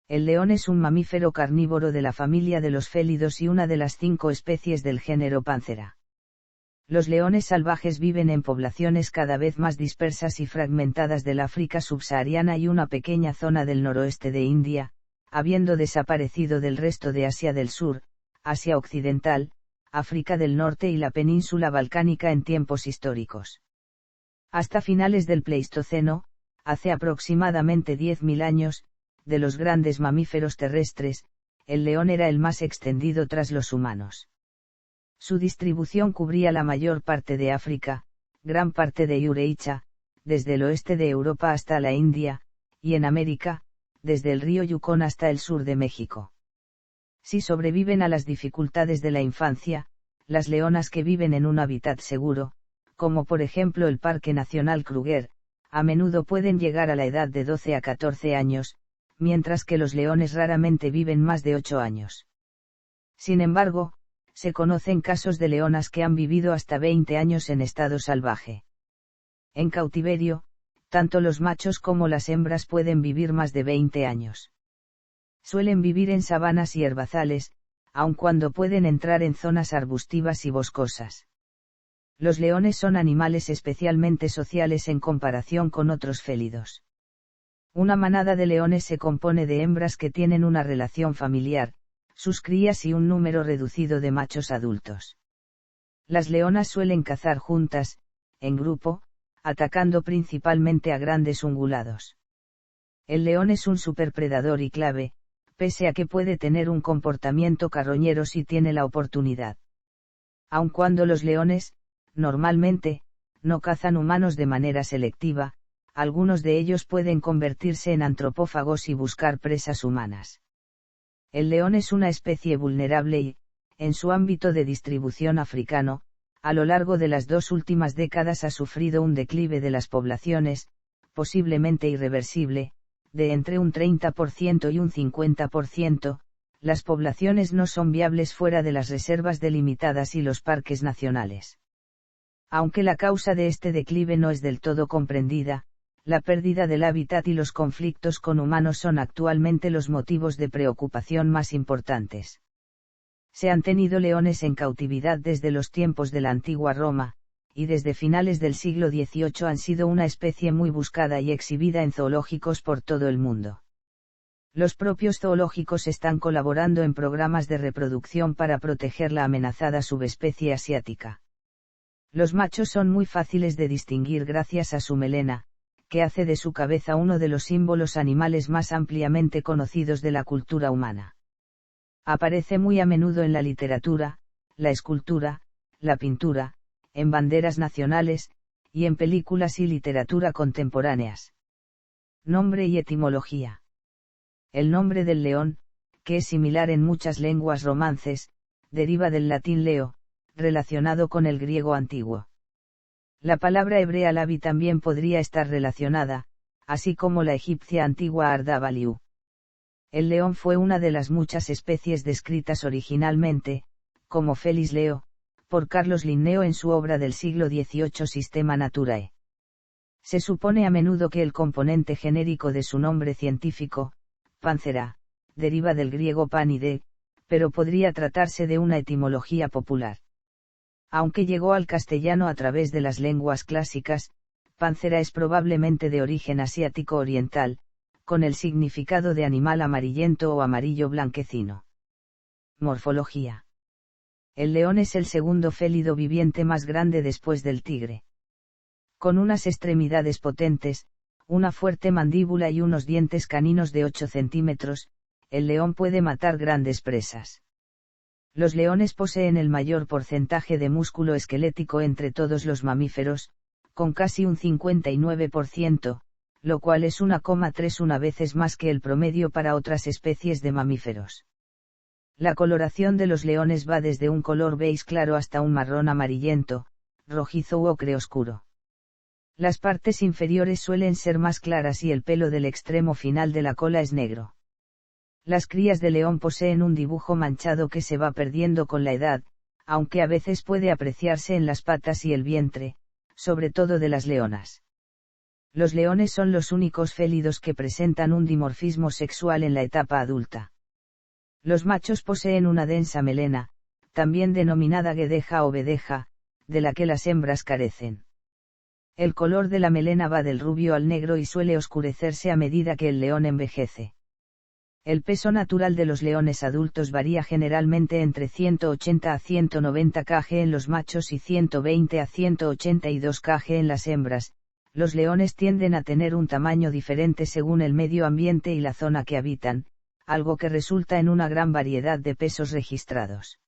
El león es un mamífero carnívoro de la familia de los félidos y una de las 5 especies del género Panthera. Los leones salvajes viven en poblaciones cada vez más dispersas y fragmentadas del África subsahariana y una pequeña zona del noroeste de India, habiendo desaparecido del resto de Asia del Sur, Asia Occidental, África del Norte y la península balcánica en tiempos históricos. Hasta finales del Pleistoceno, hace aproximadamente 10.000 años, de los grandes mamíferos terrestres, el león era el más extendido tras los humanos. Su distribución cubría la mayor parte de África, gran parte de Eurasia, desde el oeste de Europa hasta la India, y en América, desde el río Yukón hasta el sur de México. Si sobreviven a las dificultades de la infancia, las leonas que viven en un hábitat seguro, como por ejemplo el Parque Nacional Kruger, a menudo pueden llegar a la edad de 12 a 14 años, mientras que los leones raramente viven más de 8 años. Sin embargo, se conocen casos de leonas que han vivido hasta 20 años en estado salvaje. En cautiverio, tanto los machos como las hembras pueden vivir más de 20 años. Suelen vivir en sabanas y herbazales, aun cuando pueden entrar en zonas arbustivas y boscosas. Los leones son animales especialmente sociales en comparación con otros félidos. Una manada de leones se compone de hembras que tienen una relación familiar, sus crías y un número reducido de machos adultos. Las leonas suelen cazar juntas, en grupo, atacando principalmente a grandes ungulados. El león es un superpredador y clave, pese a que puede tener un comportamiento carroñero si tiene la oportunidad. Aun cuando los leones, normalmente, no cazan humanos de manera selectiva, algunos de ellos pueden convertirse en antropófagos y buscar presas humanas. El león es una especie vulnerable y, en su ámbito de distribución africano, a lo largo de las 2 últimas décadas ha sufrido un declive de las poblaciones, posiblemente irreversible, de entre un 30% y un 50%, las poblaciones no son viables fuera de las reservas delimitadas y los parques nacionales. Aunque la causa de este declive no es del todo comprendida, la pérdida del hábitat y los conflictos con humanos son actualmente los motivos de preocupación más importantes. Se han tenido leones en cautividad desde los tiempos de la antigua Roma, y desde finales del siglo XVIII han sido una especie muy buscada y exhibida en zoológicos por todo el mundo. Los propios zoológicos están colaborando en programas de reproducción para proteger la amenazada subespecie asiática. Los machos son muy fáciles de distinguir gracias a su melena, que hace de su cabeza uno de los símbolos animales más ampliamente conocidos de la cultura humana. Aparece muy a menudo en la literatura, la escultura, la pintura, en banderas nacionales, y en películas y literatura contemporáneas. Nombre y etimología. El nombre del león, que es similar en muchas lenguas romances, deriva del latín leo, relacionado con el griego antiguo. La palabra hebrea labi también podría estar relacionada, así como la egipcia antigua ardabaliu. El león fue una de las muchas especies descritas originalmente, como Felis leo, por Carlos Linneo en su obra del siglo XVIII Systema Naturae. Se supone a menudo que el componente genérico de su nombre científico, Panthera, deriva del griego pan y de, pero podría tratarse de una etimología popular. Aunque llegó al castellano a través de las lenguas clásicas, Panthera es probablemente de origen asiático oriental, con el significado de animal amarillento o amarillo blanquecino. Morfología. El león es el segundo félido viviente más grande después del tigre. Con unas extremidades potentes, una fuerte mandíbula y unos dientes caninos de 8 centímetros, el león puede matar grandes presas. Los leones poseen el mayor porcentaje de músculo esquelético entre todos los mamíferos, con casi un 59%, lo cual es 1,31 veces más que el promedio para otras especies de mamíferos. La coloración de los leones va desde un color beige claro hasta un marrón amarillento, rojizo u ocre oscuro. Las partes inferiores suelen ser más claras y el pelo del extremo final de la cola es negro. Las crías de león poseen un dibujo manchado que se va perdiendo con la edad, aunque a veces puede apreciarse en las patas y el vientre, sobre todo de las leonas. Los leones son los únicos félidos que presentan un dimorfismo sexual en la etapa adulta. Los machos poseen una densa melena, también denominada guedeja o vedeja, de la que las hembras carecen. El color de la melena va del rubio al negro y suele oscurecerse a medida que el león envejece. El peso natural de los leones adultos varía generalmente entre 180 a 190 kg en los machos y 120 a 182 kg en las hembras. Los leones tienden a tener un tamaño diferente según el medio ambiente y la zona que habitan, algo que resulta en una gran variedad de pesos registrados.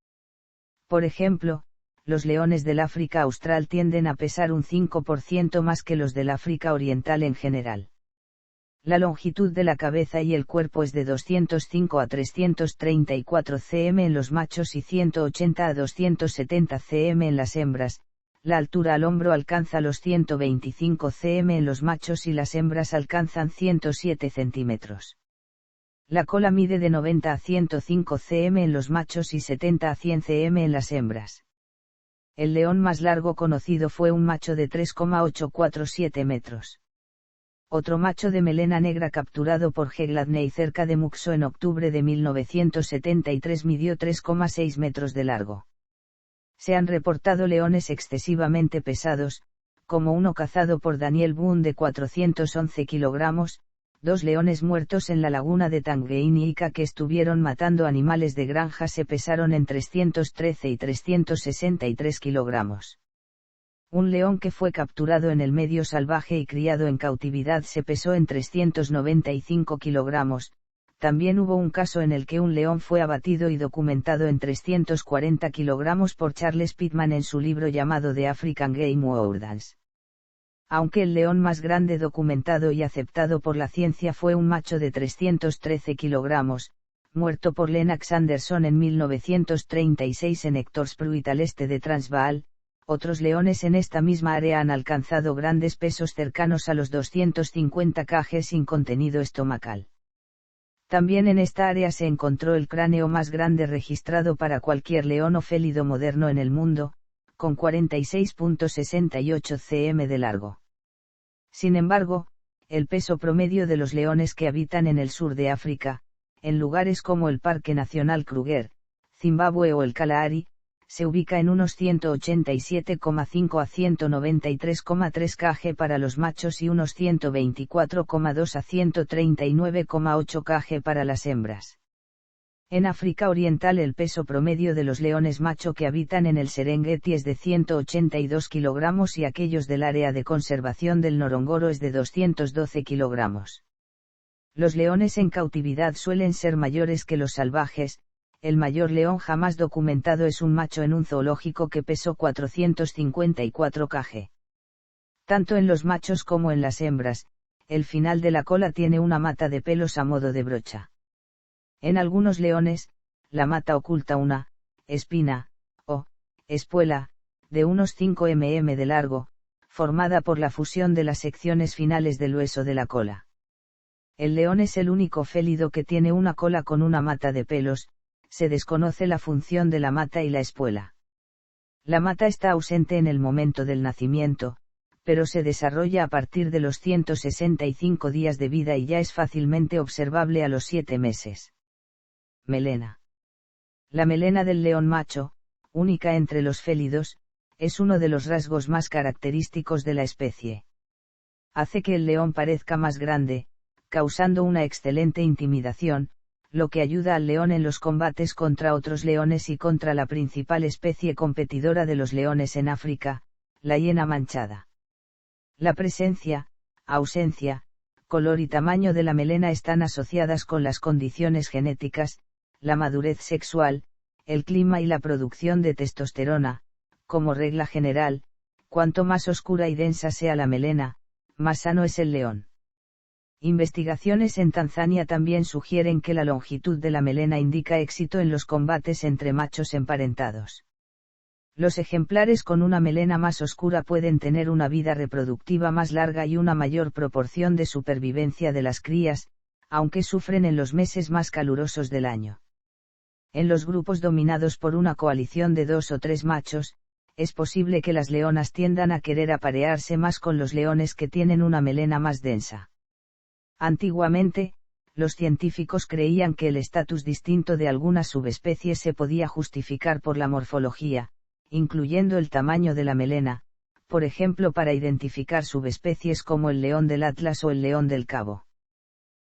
Por ejemplo, los leones del África Austral tienden a pesar un 5% más que los del África Oriental en general. La longitud de la cabeza y el cuerpo es de 205 a 334 cm en los machos y 180 a 270 cm en las hembras. La altura al hombro alcanza los 125 cm en los machos y las hembras alcanzan 107 centímetros. La cola mide de 90 a 105 cm en los machos y 70 a 100 cm en las hembras. El león más largo conocido fue un macho de 3,847 metros. Otro macho de melena negra capturado por G. Gladney cerca de Muxo en octubre de 1973 midió 3,6 metros de largo. Se han reportado leones excesivamente pesados, como uno cazado por Daniel Boone de 411 kilogramos, 2 leones muertos en la laguna de Tanganyika que estuvieron matando animales de granja se pesaron en 313 y 363 kilogramos. Un león que fue capturado en el medio salvaje y criado en cautividad se pesó en 395 kilogramos. También hubo un caso en el que un león fue abatido y documentado en 340 kilogramos por Charles Pittman en su libro llamado The African Game Wardens. Aunque el león más grande documentado y aceptado por la ciencia fue un macho de 313 kilogramos, muerto por Lennox Anderson en 1936 en Hector's Pruitt al este de Transvaal, otros leones en esta misma área han alcanzado grandes pesos cercanos a los 250 kg sin contenido estomacal. También en esta área se encontró el cráneo más grande registrado para cualquier león o félido moderno en el mundo, con 46,68 cm de largo. Sin embargo, el peso promedio de los leones que habitan en el sur de África, en lugares como el Parque Nacional Kruger, Zimbabue o el Kalahari, se ubica en unos 187,5 a 193,3 kg para los machos y unos 124,2 a 139,8 kg para las hembras. En África Oriental el peso promedio de los leones macho que habitan en el Serengeti es de 182 kilogramos y aquellos del área de conservación del Ngorongoro es de 212 kilogramos. Los leones en cautividad suelen ser mayores que los salvajes. El mayor león jamás documentado es un macho en un zoológico que pesó 454 kg. Tanto en los machos como en las hembras, el final de la cola tiene una mata de pelos a modo de brocha. En algunos leones, la mata oculta una espina, o espuela, de unos 5 mm de largo, formada por la fusión de las secciones finales del hueso de la cola. El león es el único félido que tiene una cola con una mata de pelos. Se desconoce la función de la mata y la espuela. La mata está ausente en el momento del nacimiento, pero se desarrolla a partir de los 165 días de vida y ya es fácilmente observable a los 7 meses. Melena. La melena del león macho, única entre los félidos, es uno de los rasgos más característicos de la especie. Hace que el león parezca más grande, causando una excelente intimidación, lo que ayuda al león en los combates contra otros leones y contra la principal especie competidora de los leones en África, la hiena manchada. La presencia, ausencia, color y tamaño de la melena están asociadas con las condiciones genéticas, la madurez sexual, el clima y la producción de testosterona. Como regla general, cuanto más oscura y densa sea la melena, más sano es el león. Investigaciones en Tanzania también sugieren que la longitud de la melena indica éxito en los combates entre machos emparentados. Los ejemplares con una melena más oscura pueden tener una vida reproductiva más larga y una mayor proporción de supervivencia de las crías, aunque sufren en los meses más calurosos del año. En los grupos dominados por una coalición de 2 o 3 machos, es posible que las leonas tiendan a querer aparearse más con los leones que tienen una melena más densa. Antiguamente, los científicos creían que el estatus distinto de algunas subespecies se podía justificar por la morfología, incluyendo el tamaño de la melena, por ejemplo para identificar subespecies como el león del Atlas o el león del Cabo.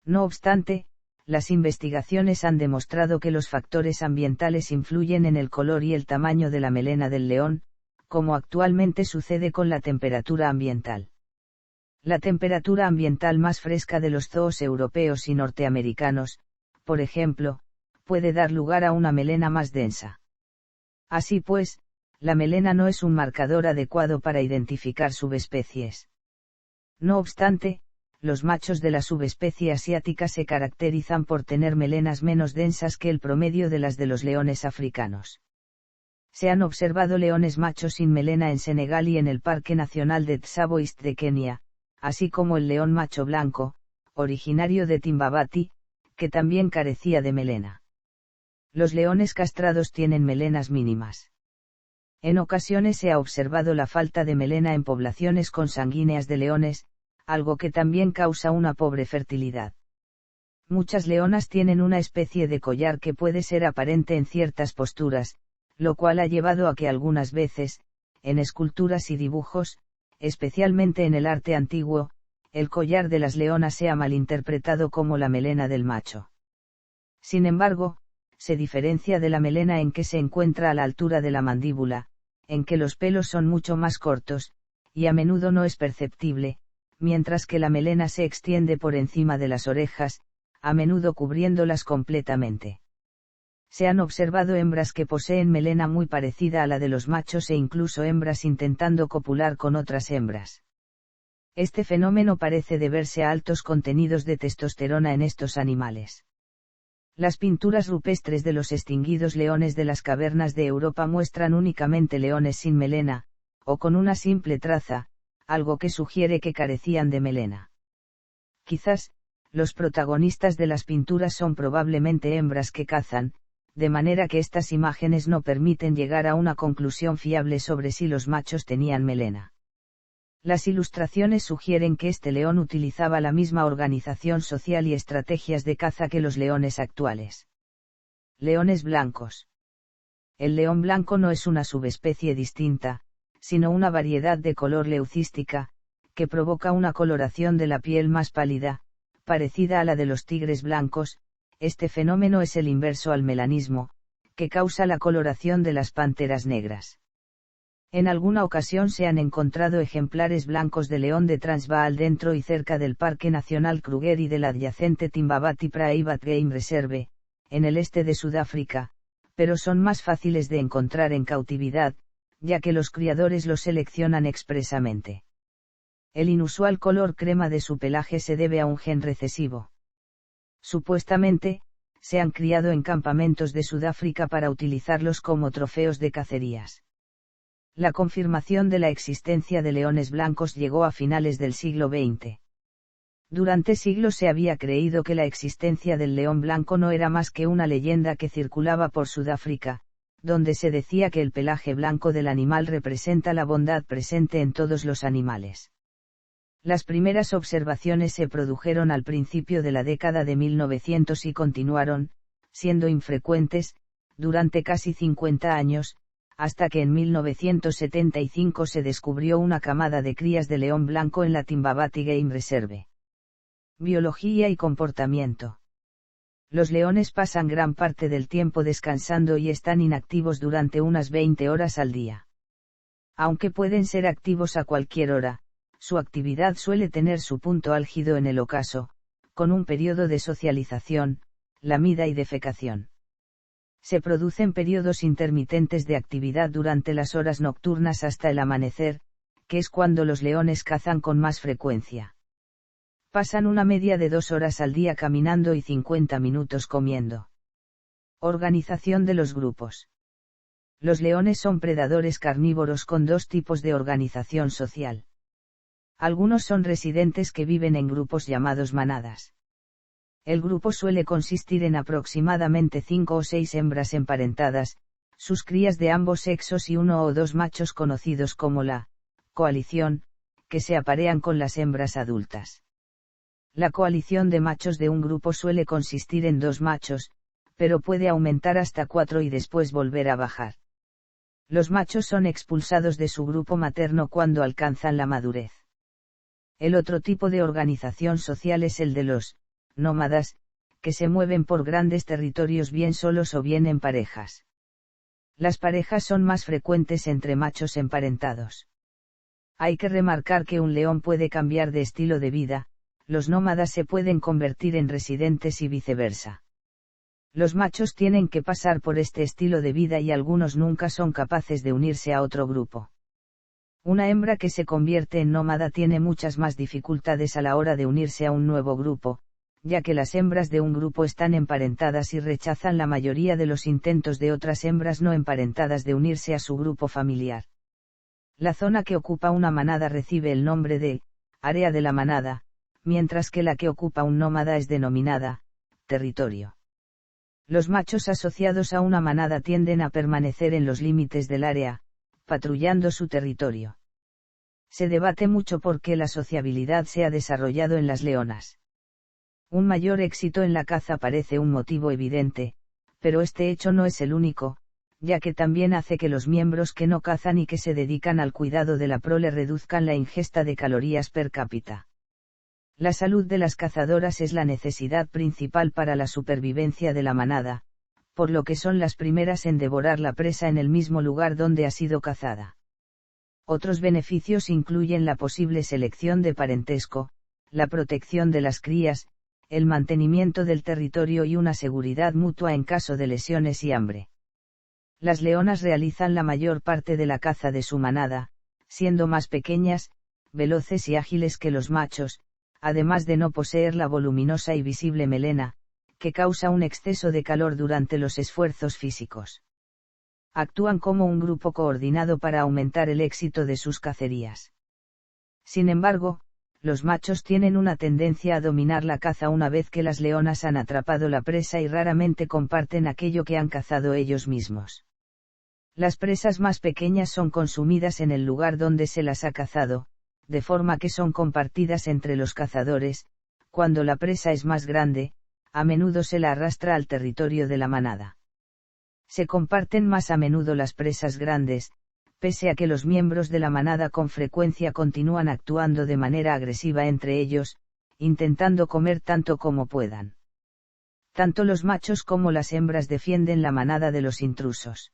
No obstante, las investigaciones han demostrado que los factores ambientales influyen en el color y el tamaño de la melena del león, como actualmente sucede con la temperatura ambiental. La temperatura ambiental más fresca de los zoos europeos y norteamericanos, por ejemplo, puede dar lugar a una melena más densa. Así pues, la melena no es un marcador adecuado para identificar subespecies. No obstante, los machos de la subespecie asiática se caracterizan por tener melenas menos densas que el promedio de las de los leones africanos. Se han observado leones machos sin melena en Senegal y en el Parque Nacional de Tsavo East de Kenia, así como el león macho blanco, originario de Timbabati, que también carecía de melena. Los leones castrados tienen melenas mínimas. En ocasiones se ha observado la falta de melena en poblaciones consanguíneas de leones, algo que también causa una pobre fertilidad. Muchas leonas tienen una especie de collar que puede ser aparente en ciertas posturas, lo cual ha llevado a que algunas veces, en esculturas y dibujos, especialmente en el arte antiguo, el collar de las leonas sea malinterpretado como la melena del macho. Sin embargo, se diferencia de la melena en que se encuentra a la altura de la mandíbula, en que los pelos son mucho más cortos, y a menudo no es perceptible, mientras que la melena se extiende por encima de las orejas, a menudo cubriéndolas completamente. Se han observado hembras que poseen melena muy parecida a la de los machos e incluso hembras intentando copular con otras hembras. Este fenómeno parece deberse a altos contenidos de testosterona en estos animales. Las pinturas rupestres de los extinguidos leones de las cavernas de Europa muestran únicamente leones sin melena, o con una simple traza, algo que sugiere que carecían de melena. Quizás, los protagonistas de las pinturas son probablemente hembras que cazan, de manera que estas imágenes no permiten llegar a una conclusión fiable sobre si los machos tenían melena. Las ilustraciones sugieren que este león utilizaba la misma organización social y estrategias de caza que los leones actuales. Leones blancos. El león blanco no es una subespecie distinta, sino una variedad de color leucística, que provoca una coloración de la piel más pálida, parecida a la de los tigres blancos. Este fenómeno es el inverso al melanismo, que causa la coloración de las panteras negras. En alguna ocasión se han encontrado ejemplares blancos de león de Transvaal dentro y cerca del Parque Nacional Kruger y del adyacente Timbabati Private Game Reserve, en el este de Sudáfrica, pero son más fáciles de encontrar en cautividad, ya que los criadores los seleccionan expresamente. El inusual color crema de su pelaje se debe a un gen recesivo. Supuestamente, se han criado en campamentos de Sudáfrica para utilizarlos como trofeos de cacerías. La confirmación de la existencia de leones blancos llegó a finales del siglo XX. Durante siglos se había creído que la existencia del león blanco no era más que una leyenda que circulaba por Sudáfrica, donde se decía que el pelaje blanco del animal representa la bondad presente en todos los animales. Las primeras observaciones se produjeron al principio de la década de 1900 y continuaron, siendo infrecuentes, durante casi 50 años, hasta que en 1975 se descubrió una camada de crías de león blanco en la Timbabati Game Reserve. Biología y comportamiento. Los leones pasan gran parte del tiempo descansando y están inactivos durante unas 20 horas al día. Aunque pueden ser activos a cualquier hora, su actividad suele tener su punto álgido en el ocaso, con un periodo de socialización, lamida y defecación. Se producen periodos intermitentes de actividad durante las horas nocturnas hasta el amanecer, que es cuando los leones cazan con más frecuencia. Pasan una media de 2 horas al día caminando y 50 minutos comiendo. Organización de los grupos. Los leones son predadores carnívoros con dos tipos de organización social. Algunos son residentes que viven en grupos llamados manadas. El grupo suele consistir en aproximadamente 5 o 6 hembras emparentadas, sus crías de ambos sexos y uno o dos machos conocidos como la coalición, que se aparean con las hembras adultas. La coalición de machos de un grupo suele consistir en 2 machos, pero puede aumentar hasta 4 y después volver a bajar. Los machos son expulsados de su grupo materno cuando alcanzan la madurez. El otro tipo de organización social es el de los nómadas, que se mueven por grandes territorios bien solos o bien en parejas. Las parejas son más frecuentes entre machos emparentados. Hay que remarcar que un león puede cambiar de estilo de vida, los nómadas se pueden convertir en residentes y viceversa. Los machos tienen que pasar por este estilo de vida y algunos nunca son capaces de unirse a otro grupo. Una hembra que se convierte en nómada tiene muchas más dificultades a la hora de unirse a un nuevo grupo, ya que las hembras de un grupo están emparentadas y rechazan la mayoría de los intentos de otras hembras no emparentadas de unirse a su grupo familiar. La zona que ocupa una manada recibe el nombre de área de la manada, mientras que la que ocupa un nómada es denominada territorio. Los machos asociados a una manada tienden a permanecer en los límites del área, patrullando su territorio. Se debate mucho por qué la sociabilidad se ha desarrollado en las leonas. Un mayor éxito en la caza parece un motivo evidente, pero este hecho no es el único, ya que también hace que los miembros que no cazan y que se dedican al cuidado de la prole reduzcan la ingesta de calorías per cápita. La salud de las cazadoras es la necesidad principal para la supervivencia de la manada, por lo que son las primeras en devorar la presa en el mismo lugar donde ha sido cazada. Otros beneficios incluyen la posible selección de parentesco, la protección de las crías, el mantenimiento del territorio y una seguridad mutua en caso de lesiones y hambre. Las leonas realizan la mayor parte de la caza de su manada, siendo más pequeñas, veloces y ágiles que los machos, además de no poseer la voluminosa y visible melena, que causa un exceso de calor durante los esfuerzos físicos. Actúan como un grupo coordinado para aumentar el éxito de sus cacerías. Sin embargo, los machos tienen una tendencia a dominar la caza una vez que las leonas han atrapado la presa y raramente comparten aquello que han cazado ellos mismos. Las presas más pequeñas son consumidas en el lugar donde se las ha cazado, de forma que son compartidas entre los cazadores. Cuando la presa es más grande, a menudo se la arrastra al territorio de la manada. Se comparten más a menudo las presas grandes, pese a que los miembros de la manada con frecuencia continúan actuando de manera agresiva entre ellos, intentando comer tanto como puedan. Tanto los machos como las hembras defienden la manada de los intrusos.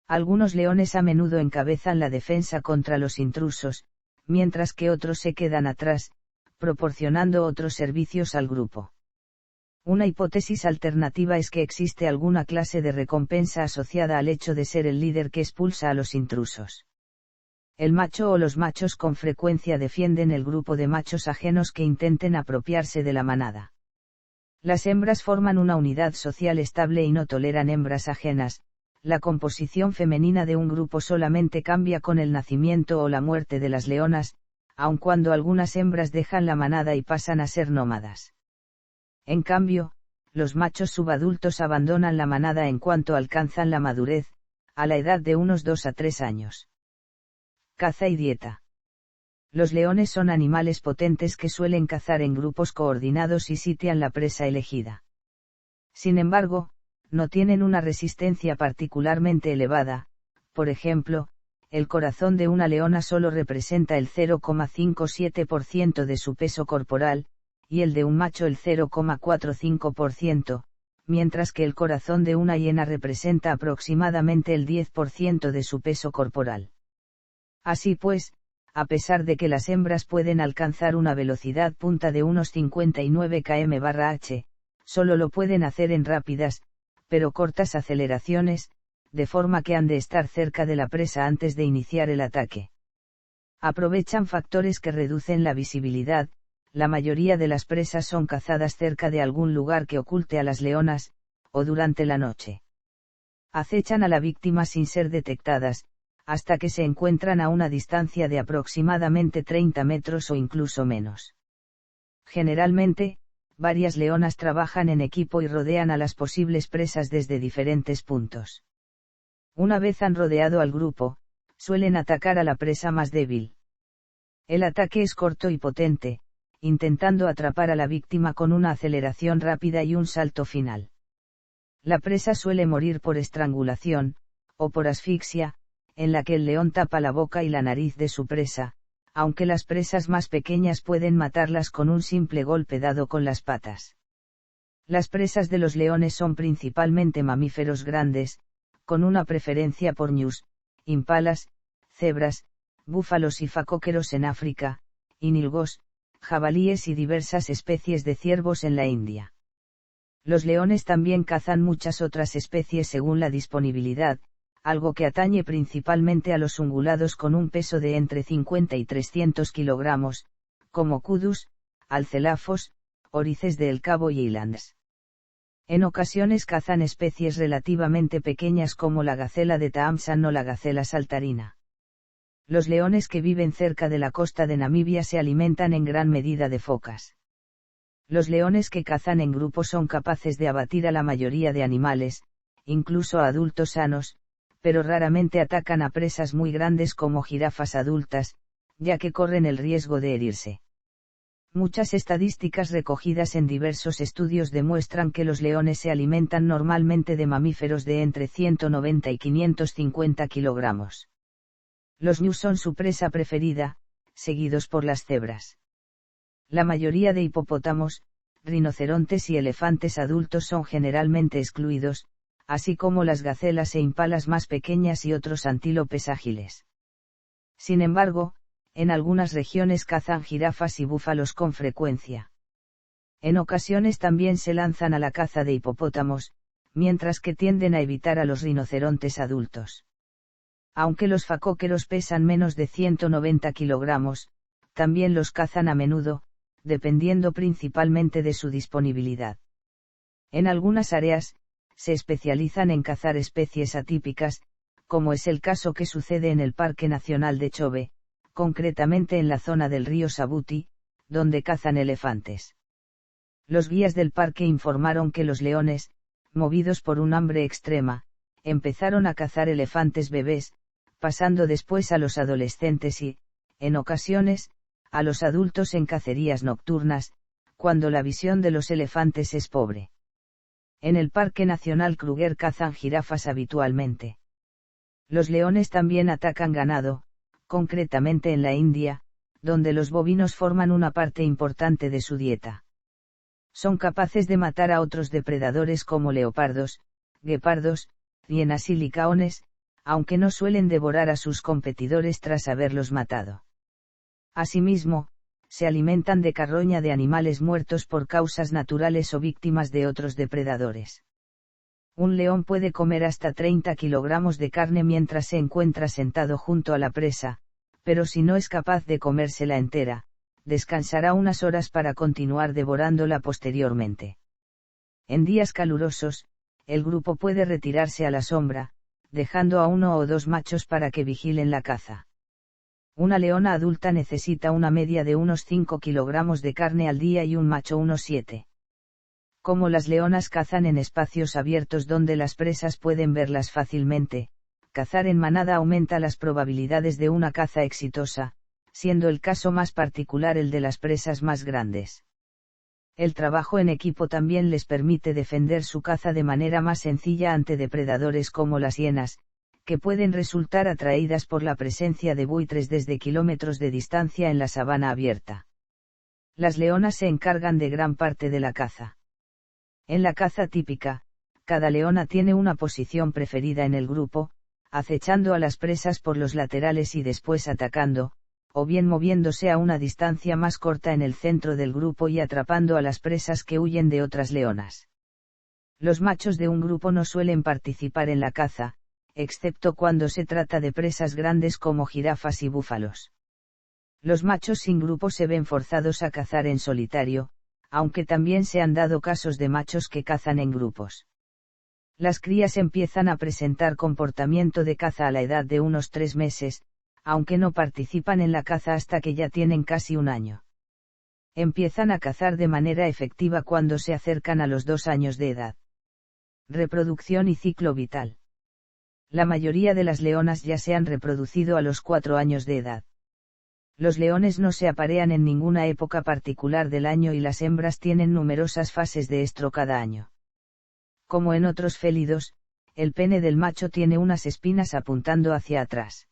Algunos leones a menudo encabezan la defensa contra los intrusos, mientras que otros se quedan atrás, proporcionando otros servicios al grupo. Una hipótesis alternativa es que existe alguna clase de recompensa asociada al hecho de ser el líder que expulsa a los intrusos. El macho o los machos con frecuencia defienden el grupo de machos ajenos que intenten apropiarse de la manada. Las hembras forman una unidad social estable y no toleran hembras ajenas. La composición femenina de un grupo solamente cambia con el nacimiento o la muerte de las leonas, aun cuando algunas hembras dejan la manada y pasan a ser nómadas. En cambio, los machos subadultos abandonan la manada en cuanto alcanzan la madurez, a la edad de unos 2 a 3 años. Caza y dieta. Los leones son animales potentes que suelen cazar en grupos coordinados y sitian la presa elegida. Sin embargo, no tienen una resistencia particularmente elevada. Por ejemplo, el corazón de una leona solo representa el 0,57% de su peso corporal, y el de un macho el 0,45%, mientras que el corazón de una hiena representa aproximadamente el 10% de su peso corporal. Así pues, a pesar de que las hembras pueden alcanzar una velocidad punta de unos 59 km/h, solo lo pueden hacer en rápidas, pero cortas aceleraciones, de forma que han de estar cerca de la presa antes de iniciar el ataque. Aprovechan factores que reducen la visibilidad. La mayoría de las presas son cazadas cerca de algún lugar que oculte a las leonas, o durante la noche. Acechan a la víctima sin ser detectadas, hasta que se encuentran a una distancia de aproximadamente 30 metros o incluso menos. Generalmente, varias leonas trabajan en equipo y rodean a las posibles presas desde diferentes puntos. Una vez han rodeado al grupo, suelen atacar a la presa más débil. El ataque es corto y potente, intentando atrapar a la víctima con una aceleración rápida y un salto final. La presa suele morir por estrangulación, o por asfixia, en la que el león tapa la boca y la nariz de su presa, aunque las presas más pequeñas pueden matarlas con un simple golpe dado con las patas. Las presas de los leones son principalmente mamíferos grandes, con una preferencia por ñus, impalas, cebras, búfalos y facóqueros en África, y nilgós, jabalíes y diversas especies de ciervos en la India. Los leones también cazan muchas otras especies según la disponibilidad, algo que atañe principalmente a los ungulados con un peso de entre 50 y 300 kilogramos, como kudus, alcelafos, orices de El Cabo y elands. En ocasiones cazan especies relativamente pequeñas como la gacela de Taamsan o la gacela saltarina. Los leones que viven cerca de la costa de Namibia se alimentan en gran medida de focas. Los leones que cazan en grupo son capaces de abatir a la mayoría de animales, incluso a adultos sanos, pero raramente atacan a presas muy grandes como jirafas adultas, ya que corren el riesgo de herirse. Muchas estadísticas recogidas en diversos estudios demuestran que los leones se alimentan normalmente de mamíferos de entre 190 y 550 kilogramos. Los ñus son su presa preferida, seguidos por las cebras. La mayoría de hipopótamos, rinocerontes y elefantes adultos son generalmente excluidos, así como las gacelas e impalas más pequeñas y otros antílopes ágiles. Sin embargo, en algunas regiones cazan jirafas y búfalos con frecuencia. En ocasiones también se lanzan a la caza de hipopótamos, mientras que tienden a evitar a los rinocerontes adultos. Aunque los facóqueros pesan menos de 190 kilogramos, también los cazan a menudo, dependiendo principalmente de su disponibilidad. En algunas áreas, se especializan en cazar especies atípicas, como es el caso que sucede en el Parque Nacional de Chobe, concretamente en la zona del río Sabuti, donde cazan elefantes. Los guías del parque informaron que los leones, movidos por un hambre extrema, empezaron a cazar elefantes bebés, pasando después a los adolescentes y, en ocasiones, a los adultos en cacerías nocturnas, cuando la visión de los elefantes es pobre. En el Parque Nacional Kruger cazan jirafas habitualmente. Los leones también atacan ganado, concretamente en la India, donde los bovinos forman una parte importante de su dieta. Son capaces de matar a otros depredadores como leopardos, guepardos, hienas y licaones, aunque no suelen devorar a sus competidores tras haberlos matado. Asimismo, se alimentan de carroña de animales muertos por causas naturales o víctimas de otros depredadores. Un león puede comer hasta 30 kilogramos de carne mientras se encuentra sentado junto a la presa, pero si no es capaz de comérsela entera, descansará unas horas para continuar devorándola posteriormente. En días calurosos, el grupo puede retirarse a la sombra, dejando a uno o dos machos para que vigilen la caza. Una leona adulta necesita una media de unos 5 kilogramos de carne al día y un macho unos 7. Como las leonas cazan en espacios abiertos donde las presas pueden verlas fácilmente, cazar en manada aumenta las probabilidades de una caza exitosa, siendo el caso más particular el de las presas más grandes. El trabajo en equipo también les permite defender su caza de manera más sencilla ante depredadores como las hienas, que pueden resultar atraídas por la presencia de buitres desde kilómetros de distancia en la sabana abierta. Las leonas se encargan de gran parte de la caza. En la caza típica, cada leona tiene una posición preferida en el grupo, acechando a las presas por los laterales y después atacando, o bien moviéndose a una distancia más corta en el centro del grupo y atrapando a las presas que huyen de otras leonas. Los machos de un grupo no suelen participar en la caza, excepto cuando se trata de presas grandes como jirafas y búfalos. Los machos sin grupo se ven forzados a cazar en solitario, aunque también se han dado casos de machos que cazan en grupos. Las crías empiezan a presentar comportamiento de caza a la edad de unos 3 meses, aunque no participan en la caza hasta que ya tienen casi un año. Empiezan a cazar de manera efectiva cuando se acercan a los 2 años de edad. Reproducción y ciclo vital. La mayoría de las leonas ya se han reproducido a los 4 años de edad. Los leones no se aparean en ninguna época particular del año y las hembras tienen numerosas fases de estro cada año. Como en otros félidos, el pene del macho tiene unas espinas apuntando hacia atrás.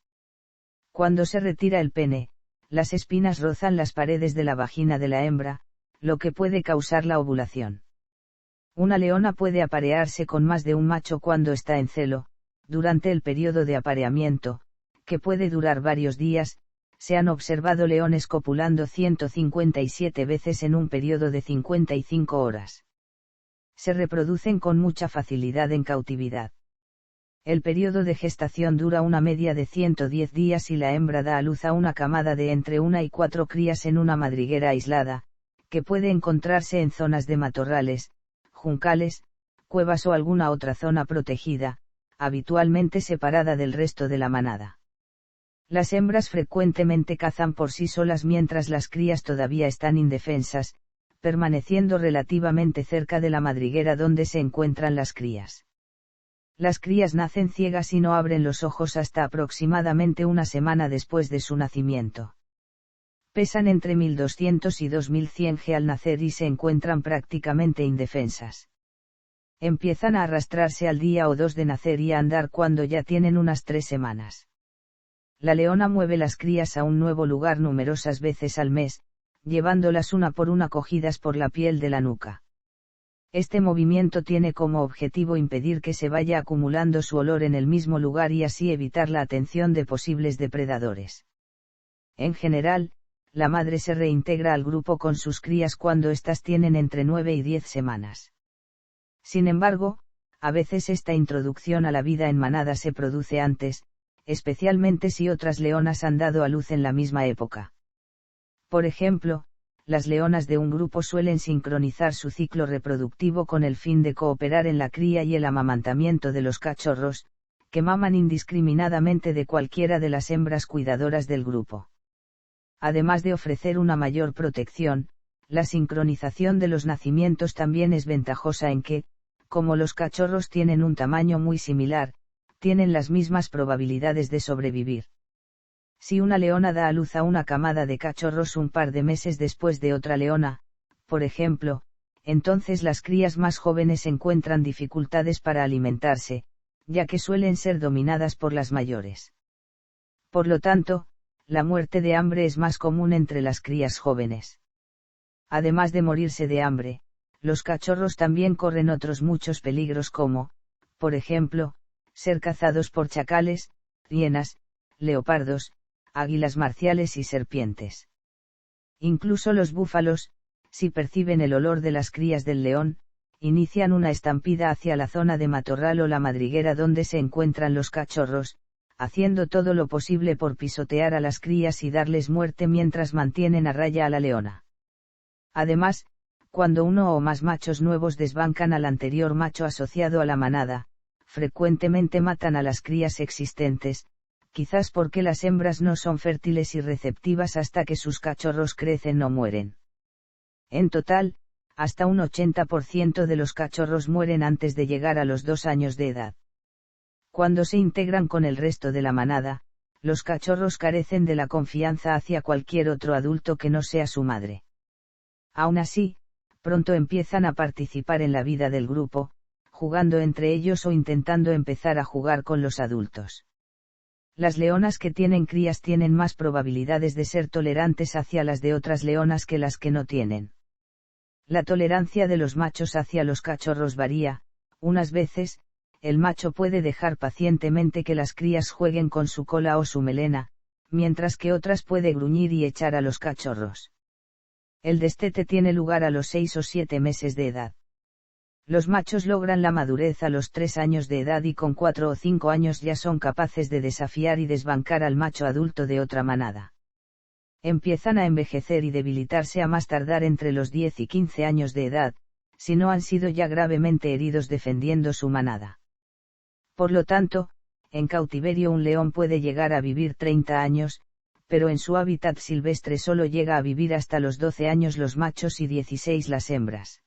Cuando se retira el pene, las espinas rozan las paredes de la vagina de la hembra, lo que puede causar la ovulación. Una leona puede aparearse con más de un macho cuando está en celo. Durante el periodo de apareamiento, que puede durar varios días, se han observado leones copulando 157 veces en un periodo de 55 horas. Se reproducen con mucha facilidad en cautividad. El periodo de gestación dura una media de 110 días y la hembra da a luz a una camada de entre 1 y 4 crías en una madriguera aislada, que puede encontrarse en zonas de matorrales, juncales, cuevas o alguna otra zona protegida, habitualmente separada del resto de la manada. Las hembras frecuentemente cazan por sí solas mientras las crías todavía están indefensas, permaneciendo relativamente cerca de la madriguera donde se encuentran las crías. Las crías nacen ciegas y no abren los ojos hasta aproximadamente una semana después de su nacimiento. Pesan entre 1200 y 2100 g al nacer y se encuentran prácticamente indefensas. Empiezan a arrastrarse al día o 2 de nacer y a andar cuando ya tienen unas 3 semanas. La leona mueve las crías a un nuevo lugar numerosas veces al mes, llevándolas una por una cogidas por la piel de la nuca. Este movimiento tiene como objetivo impedir que se vaya acumulando su olor en el mismo lugar y así evitar la atención de posibles depredadores. En general, la madre se reintegra al grupo con sus crías cuando éstas tienen entre 9 y 10 semanas. Sin embargo, a veces esta introducción a la vida en manada se produce antes, especialmente si otras leonas han dado a luz en la misma época. Por ejemplo, las leonas de un grupo suelen sincronizar su ciclo reproductivo con el fin de cooperar en la cría y el amamantamiento de los cachorros, que maman indiscriminadamente de cualquiera de las hembras cuidadoras del grupo. Además de ofrecer una mayor protección, la sincronización de los nacimientos también es ventajosa en que, como los cachorros tienen un tamaño muy similar, tienen las mismas probabilidades de sobrevivir. Si una leona da a luz a una camada de cachorros un par de meses después de otra leona, por ejemplo, entonces las crías más jóvenes encuentran dificultades para alimentarse, ya que suelen ser dominadas por las mayores. Por lo tanto, la muerte de hambre es más común entre las crías jóvenes. Además de morirse de hambre, los cachorros también corren otros muchos peligros como, por ejemplo, ser cazados por chacales, hienas, leopardos, águilas marciales y serpientes. Incluso los búfalos, si perciben el olor de las crías del león, inician una estampida hacia la zona de matorral o la madriguera donde se encuentran los cachorros, haciendo todo lo posible por pisotear a las crías y darles muerte mientras mantienen a raya a la leona. Además, cuando uno o más machos nuevos desbancan al anterior macho asociado a la manada, frecuentemente matan a las crías existentes, quizás porque las hembras no son fértiles y receptivas hasta que sus cachorros crecen o mueren. En total, hasta un 80% de los cachorros mueren antes de llegar a los 2 años de edad. Cuando se integran con el resto de la manada, los cachorros carecen de la confianza hacia cualquier otro adulto que no sea su madre. Aún así, pronto empiezan a participar en la vida del grupo, jugando entre ellos o intentando empezar a jugar con los adultos. Las leonas que tienen crías tienen más probabilidades de ser tolerantes hacia las de otras leonas que las que no tienen. La tolerancia de los machos hacia los cachorros varía, unas veces, el macho puede dejar pacientemente que las crías jueguen con su cola o su melena, mientras que otras puede gruñir y echar a los cachorros. El destete tiene lugar a los 6 o 7 meses de edad. Los machos logran la madurez a los 3 años de edad y con 4 o 5 años ya son capaces de desafiar y desbancar al macho adulto de otra manada. Empiezan a envejecer y debilitarse a más tardar entre los 10 y 15 años de edad, si no han sido ya gravemente heridos defendiendo su manada. Por lo tanto, en cautiverio un león puede llegar a vivir 30 años, pero en su hábitat silvestre solo llega a vivir hasta los 12 años los machos y 16 las hembras.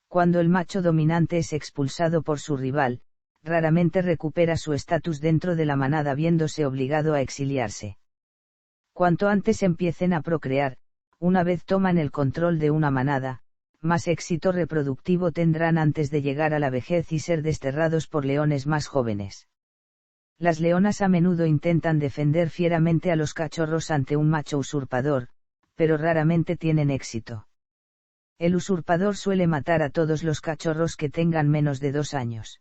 Cuando el macho dominante es expulsado por su rival, raramente recupera su estatus dentro de la manada viéndose obligado a exiliarse. Cuanto antes empiecen a procrear, una vez toman el control de una manada, más éxito reproductivo tendrán antes de llegar a la vejez y ser desterrados por leones más jóvenes. Las leonas a menudo intentan defender fieramente a los cachorros ante un macho usurpador, pero raramente tienen éxito. El usurpador suele matar a todos los cachorros que tengan menos de 2 años.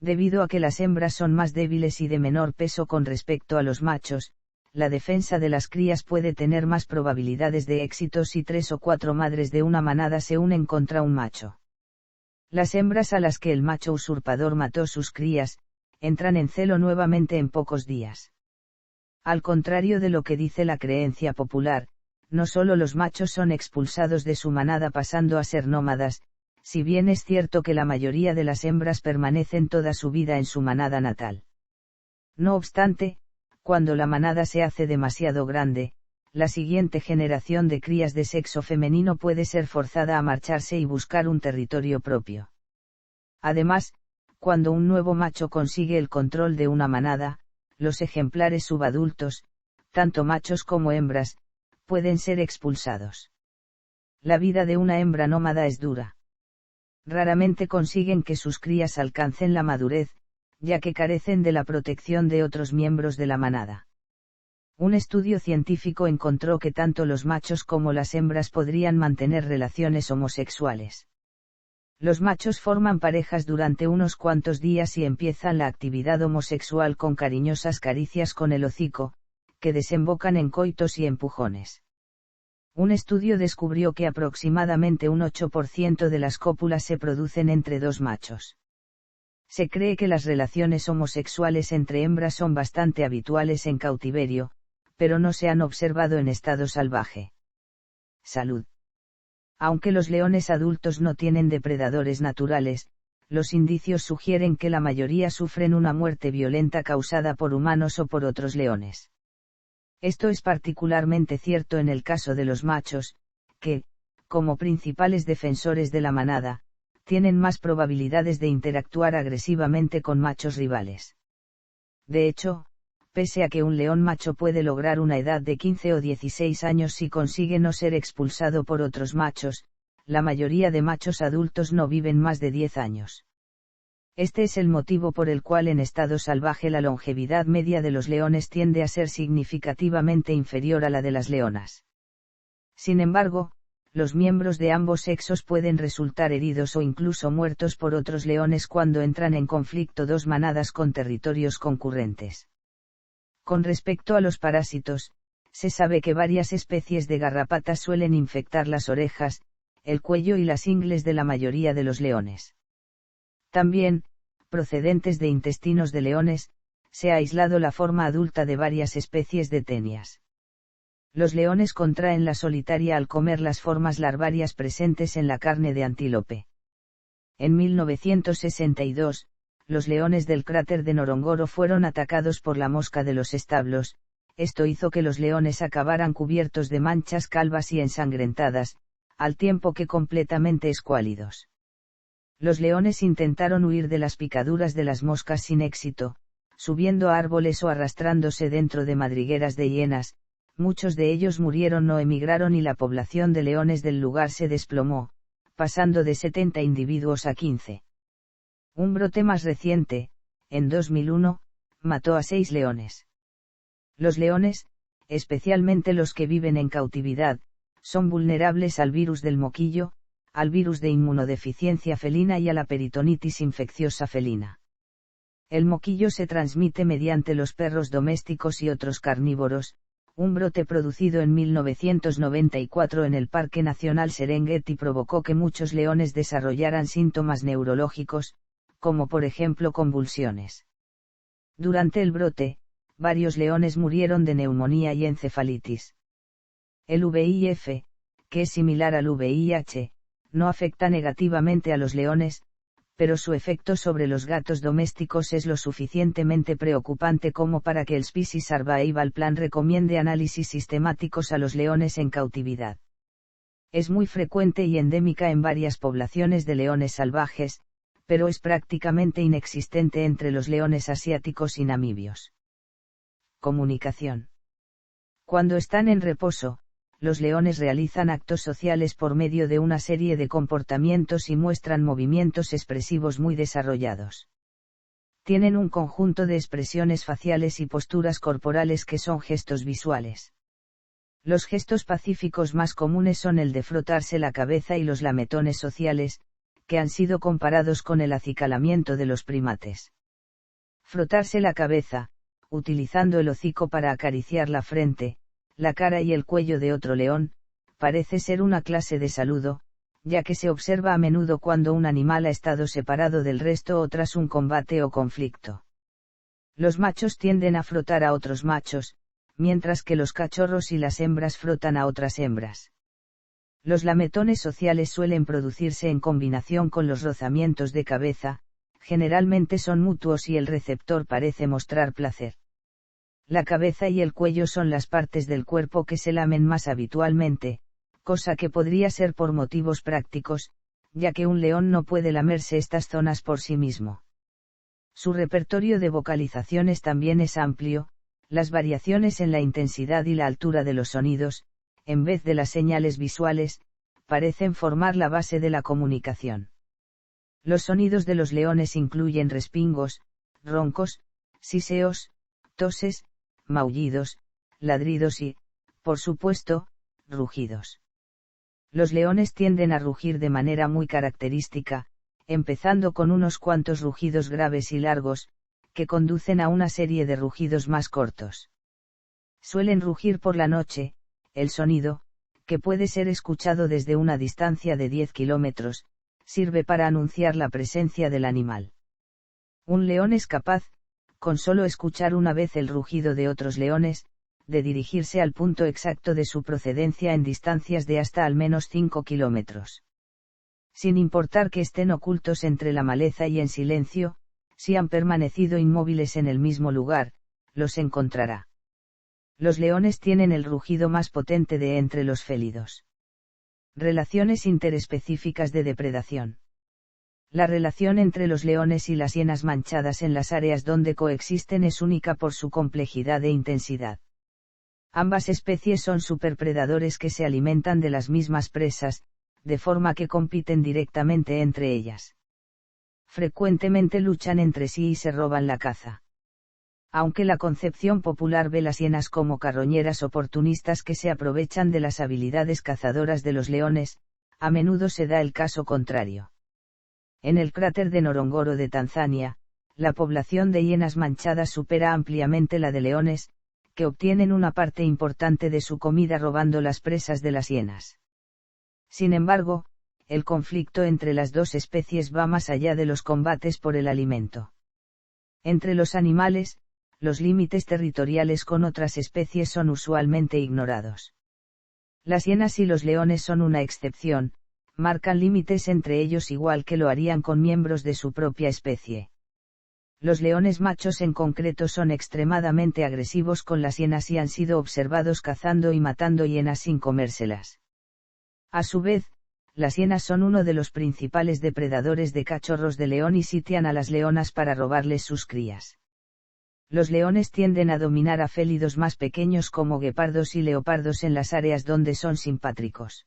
Debido a que las hembras son más débiles y de menor peso con respecto a los machos, la defensa de las crías puede tener más probabilidades de éxito si 3 o 4 madres de una manada se unen contra un macho. Las hembras a las que el macho usurpador mató sus crías, entran en celo nuevamente en pocos días. Al contrario de lo que dice la creencia popular, no solo los machos son expulsados de su manada pasando a ser nómadas, si bien es cierto que la mayoría de las hembras permanecen toda su vida en su manada natal. No obstante, cuando la manada se hace demasiado grande, la siguiente generación de crías de sexo femenino puede ser forzada a marcharse y buscar un territorio propio. Además, cuando un nuevo macho consigue el control de una manada, los ejemplares subadultos, tanto machos como hembras, pueden ser expulsados. La vida de una hembra nómada es dura. Raramente consiguen que sus crías alcancen la madurez, ya que carecen de la protección de otros miembros de la manada. Un estudio científico encontró que tanto los machos como las hembras podrían mantener relaciones homosexuales. Los machos forman parejas durante unos cuantos días y empiezan la actividad homosexual con cariñosas caricias con el hocico, que desembocan en coitos y empujones. Un estudio descubrió que aproximadamente un 8% de las cópulas se producen entre 2 machos. Se cree que las relaciones homosexuales entre hembras son bastante habituales en cautiverio, pero no se han observado en estado salvaje. Salud. Aunque los leones adultos no tienen depredadores naturales, los indicios sugieren que la mayoría sufren una muerte violenta causada por humanos o por otros leones. Esto es particularmente cierto en el caso de los machos, que, como principales defensores de la manada, tienen más probabilidades de interactuar agresivamente con machos rivales. De hecho, pese a que un león macho puede lograr una edad de 15 o 16 años si consigue no ser expulsado por otros machos, la mayoría de machos adultos no viven más de 10 años. Este es el motivo por el cual en estado salvaje la longevidad media de los leones tiende a ser significativamente inferior a la de las leonas. Sin embargo, los miembros de ambos sexos pueden resultar heridos o incluso muertos por otros leones cuando entran en conflicto 2 manadas con territorios concurrentes. Con respecto a los parásitos, se sabe que varias especies de garrapatas suelen infectar las orejas, el cuello y las ingles de la mayoría de los leones. También, procedentes de intestinos de leones, se ha aislado la forma adulta de varias especies de tenias. Los leones contraen la solitaria al comer las formas larvarias presentes en la carne de antílope. En 1962, los leones del cráter de Ngorongoro fueron atacados por la mosca de los establos, esto hizo que los leones acabaran cubiertos de manchas calvas y ensangrentadas, al tiempo que completamente escuálidos. Los leones intentaron huir de las picaduras de las moscas sin éxito, subiendo a árboles o arrastrándose dentro de madrigueras de hienas. Muchos de ellos murieron o emigraron y la población de leones del lugar se desplomó, pasando de 70 individuos a 15. Un brote más reciente, en 2001, mató a 6 leones. Los leones, especialmente los que viven en cautividad, son vulnerables al virus del moquillo, al virus de inmunodeficiencia felina y a la peritonitis infecciosa felina. El moquillo se transmite mediante los perros domésticos y otros carnívoros. Un brote producido en 1994 en el Parque Nacional Serengeti provocó que muchos leones desarrollaran síntomas neurológicos, como por ejemplo convulsiones. Durante el brote, varios leones murieron de neumonía y encefalitis. El VIF, que es similar al VIH, no afecta negativamente a los leones, pero su efecto sobre los gatos domésticos es lo suficientemente preocupante como para que el Species Survival Plan recomiende análisis sistemáticos a los leones en cautividad. Es muy frecuente y endémica en varias poblaciones de leones salvajes, pero es prácticamente inexistente entre los leones asiáticos y namibios. Comunicación. Cuando están en reposo, los leones realizan actos sociales por medio de una serie de comportamientos y muestran movimientos expresivos muy desarrollados. Tienen un conjunto de expresiones faciales y posturas corporales que son gestos visuales. Los gestos pacíficos más comunes son el de frotarse la cabeza y los lametones sociales, que han sido comparados con el acicalamiento de los primates. Frotarse la cabeza, utilizando el hocico para acariciar la frente, la cara y el cuello de otro león, parece ser una clase de saludo, ya que se observa a menudo cuando un animal ha estado separado del resto o tras un combate o conflicto. Los machos tienden a frotar a otros machos, mientras que los cachorros y las hembras frotan a otras hembras. Los lametones sociales suelen producirse en combinación con los rozamientos de cabeza, generalmente son mutuos y el receptor parece mostrar placer. La cabeza y el cuello son las partes del cuerpo que se lamen más habitualmente, cosa que podría ser por motivos prácticos, ya que un león no puede lamerse estas zonas por sí mismo. Su repertorio de vocalizaciones también es amplio, las variaciones en la intensidad y la altura de los sonidos, en vez de las señales visuales, parecen formar la base de la comunicación. Los sonidos de los leones incluyen respingos, roncos, siseos, toses, maullidos, ladridos y, por supuesto, rugidos. Los leones tienden a rugir de manera muy característica, empezando con unos cuantos rugidos graves y largos, que conducen a una serie de rugidos más cortos. Suelen rugir por la noche, el sonido, que puede ser escuchado desde una distancia de 10 kilómetros, sirve para anunciar la presencia del animal. Un león es capaz, con solo escuchar una vez el rugido de otros leones, de dirigirse al punto exacto de su procedencia en distancias de hasta al menos 5 kilómetros. Sin importar que estén ocultos entre la maleza y en silencio, si han permanecido inmóviles en el mismo lugar, los encontrará. Los leones tienen el rugido más potente de entre los félidos. Relaciones interespecíficas de depredación. La relación entre los leones y las hienas manchadas en las áreas donde coexisten es única por su complejidad e intensidad. Ambas especies son superpredadores que se alimentan de las mismas presas, de forma que compiten directamente entre ellas. Frecuentemente luchan entre sí y se roban la caza. Aunque la concepción popular ve las hienas como carroñeras oportunistas que se aprovechan de las habilidades cazadoras de los leones, a menudo se da el caso contrario. En el cráter de Ngorongoro de Tanzania, la población de hienas manchadas supera ampliamente la de leones, que obtienen una parte importante de su comida robando las presas de las hienas. Sin embargo, el conflicto entre las dos especies va más allá de los combates por el alimento. Entre los animales, los límites territoriales con otras especies son usualmente ignorados. Las hienas y los leones son una excepción, marcan límites entre ellos igual que lo harían con miembros de su propia especie. Los leones machos en concreto son extremadamente agresivos con las hienas y han sido observados cazando y matando hienas sin comérselas. A su vez, las hienas son uno de los principales depredadores de cachorros de león y sitian a las leonas para robarles sus crías. Los leones tienden a dominar a félidos más pequeños como guepardos y leopardos en las áreas donde son simpátricos.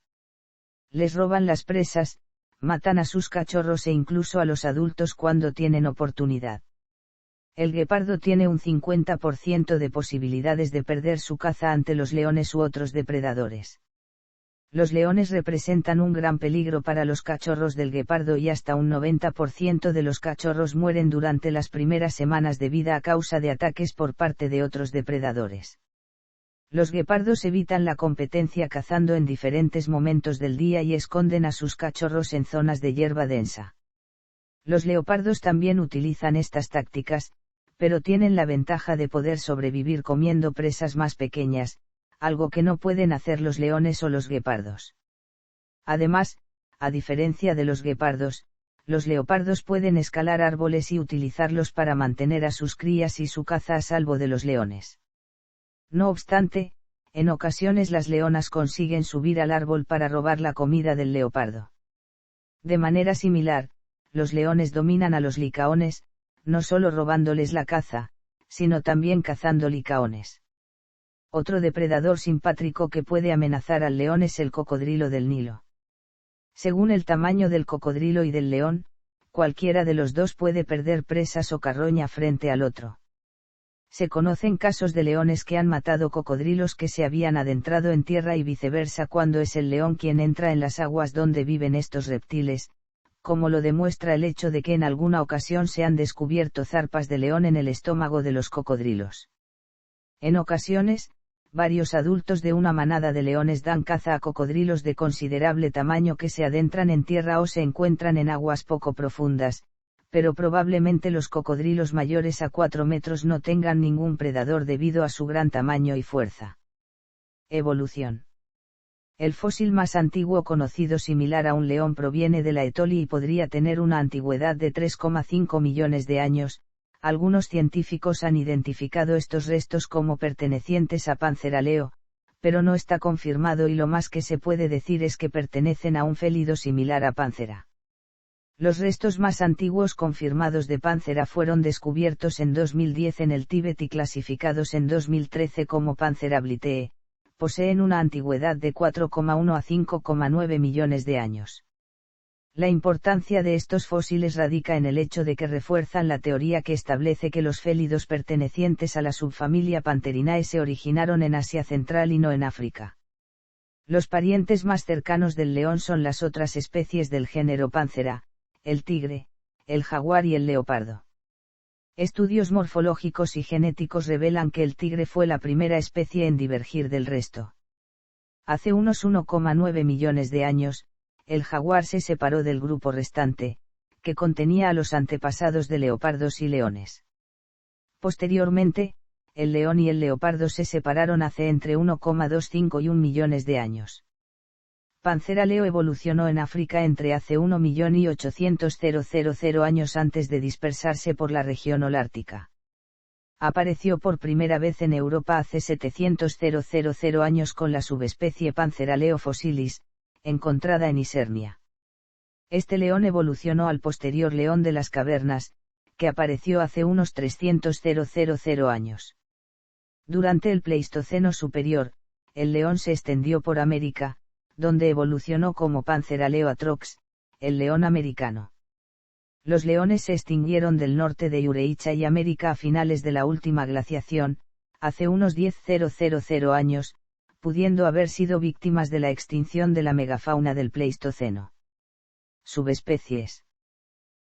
Les roban las presas, matan a sus cachorros e incluso a los adultos cuando tienen oportunidad. El guepardo tiene un 50% de posibilidades de perder su caza ante los leones u otros depredadores. Los leones representan un gran peligro para los cachorros del guepardo y hasta un 90% de los cachorros mueren durante las primeras semanas de vida a causa de ataques por parte de otros depredadores. Los guepardos evitan la competencia cazando en diferentes momentos del día y esconden a sus cachorros en zonas de hierba densa. Los leopardos también utilizan estas tácticas, pero tienen la ventaja de poder sobrevivir comiendo presas más pequeñas, algo que no pueden hacer los leones o los guepardos. Además, a diferencia de los guepardos, los leopardos pueden escalar árboles y utilizarlos para mantener a sus crías y su caza a salvo de los leones. No obstante, en ocasiones las leonas consiguen subir al árbol para robar la comida del leopardo. De manera similar, los leones dominan a los licaones, no solo robándoles la caza, sino también cazando licaones. Otro depredador simpátrico que puede amenazar al león es el cocodrilo del Nilo. Según el tamaño del cocodrilo y del león, cualquiera de los dos puede perder presas o carroña frente al otro. Se conocen casos de leones que han matado cocodrilos que se habían adentrado en tierra y viceversa cuando es el león quien entra en las aguas donde viven estos reptiles, como lo demuestra el hecho de que en alguna ocasión se han descubierto zarpas de león en el estómago de los cocodrilos. En ocasiones, varios adultos de una manada de leones dan caza a cocodrilos de considerable tamaño que se adentran en tierra o se encuentran en aguas poco profundas, pero probablemente los cocodrilos mayores a 4 metros no tengan ningún predador debido a su gran tamaño y fuerza. Evolución. El fósil más antiguo conocido similar a un león proviene de la Etoli y podría tener una antigüedad de 3,5 millones de años. Algunos científicos han identificado estos restos como pertenecientes a Panzeraleo, pero no está confirmado y lo más que se puede decir es que pertenecen a un félido similar a Panthera. Los restos más antiguos confirmados de Panthera fueron descubiertos en 2010 en el Tíbet y clasificados en 2013 como Pantherablitee, poseen una antigüedad de 4,1 a 5,9 millones de años. La importancia de estos fósiles radica en el hecho de que refuerzan la teoría que establece que los félidos pertenecientes a la subfamilia Pantherae se originaron en Asia Central y no en África. Los parientes más cercanos del león son las otras especies del género Panthera, el tigre, el jaguar y el leopardo. Estudios morfológicos y genéticos revelan que el tigre fue la primera especie en divergir del resto. Hace unos 1,9 millones de años, el jaguar se separó del grupo restante, que contenía a los antepasados de leopardos y leones. Posteriormente, el león y el leopardo se separaron hace entre 1,25 y 1 millones de años. Panzeraleo evolucionó en África entre hace 1.800.000 años antes de dispersarse por la región holártica. Apareció por primera vez en Europa hace 700.000 años con la subespecie Panzeraleo fossilis, encontrada en Isernia. Este león evolucionó al posterior león de las cavernas, que apareció hace unos 300.000 años. Durante el Pleistoceno superior, el león se extendió por América, donde evolucionó como Panzeraleo atrox, el león americano. Los leones se extinguieron del norte de Eurasia y América a finales de la última glaciación, hace unos 10.000 años, pudiendo haber sido víctimas de la extinción de la megafauna del Pleistoceno. Subespecies.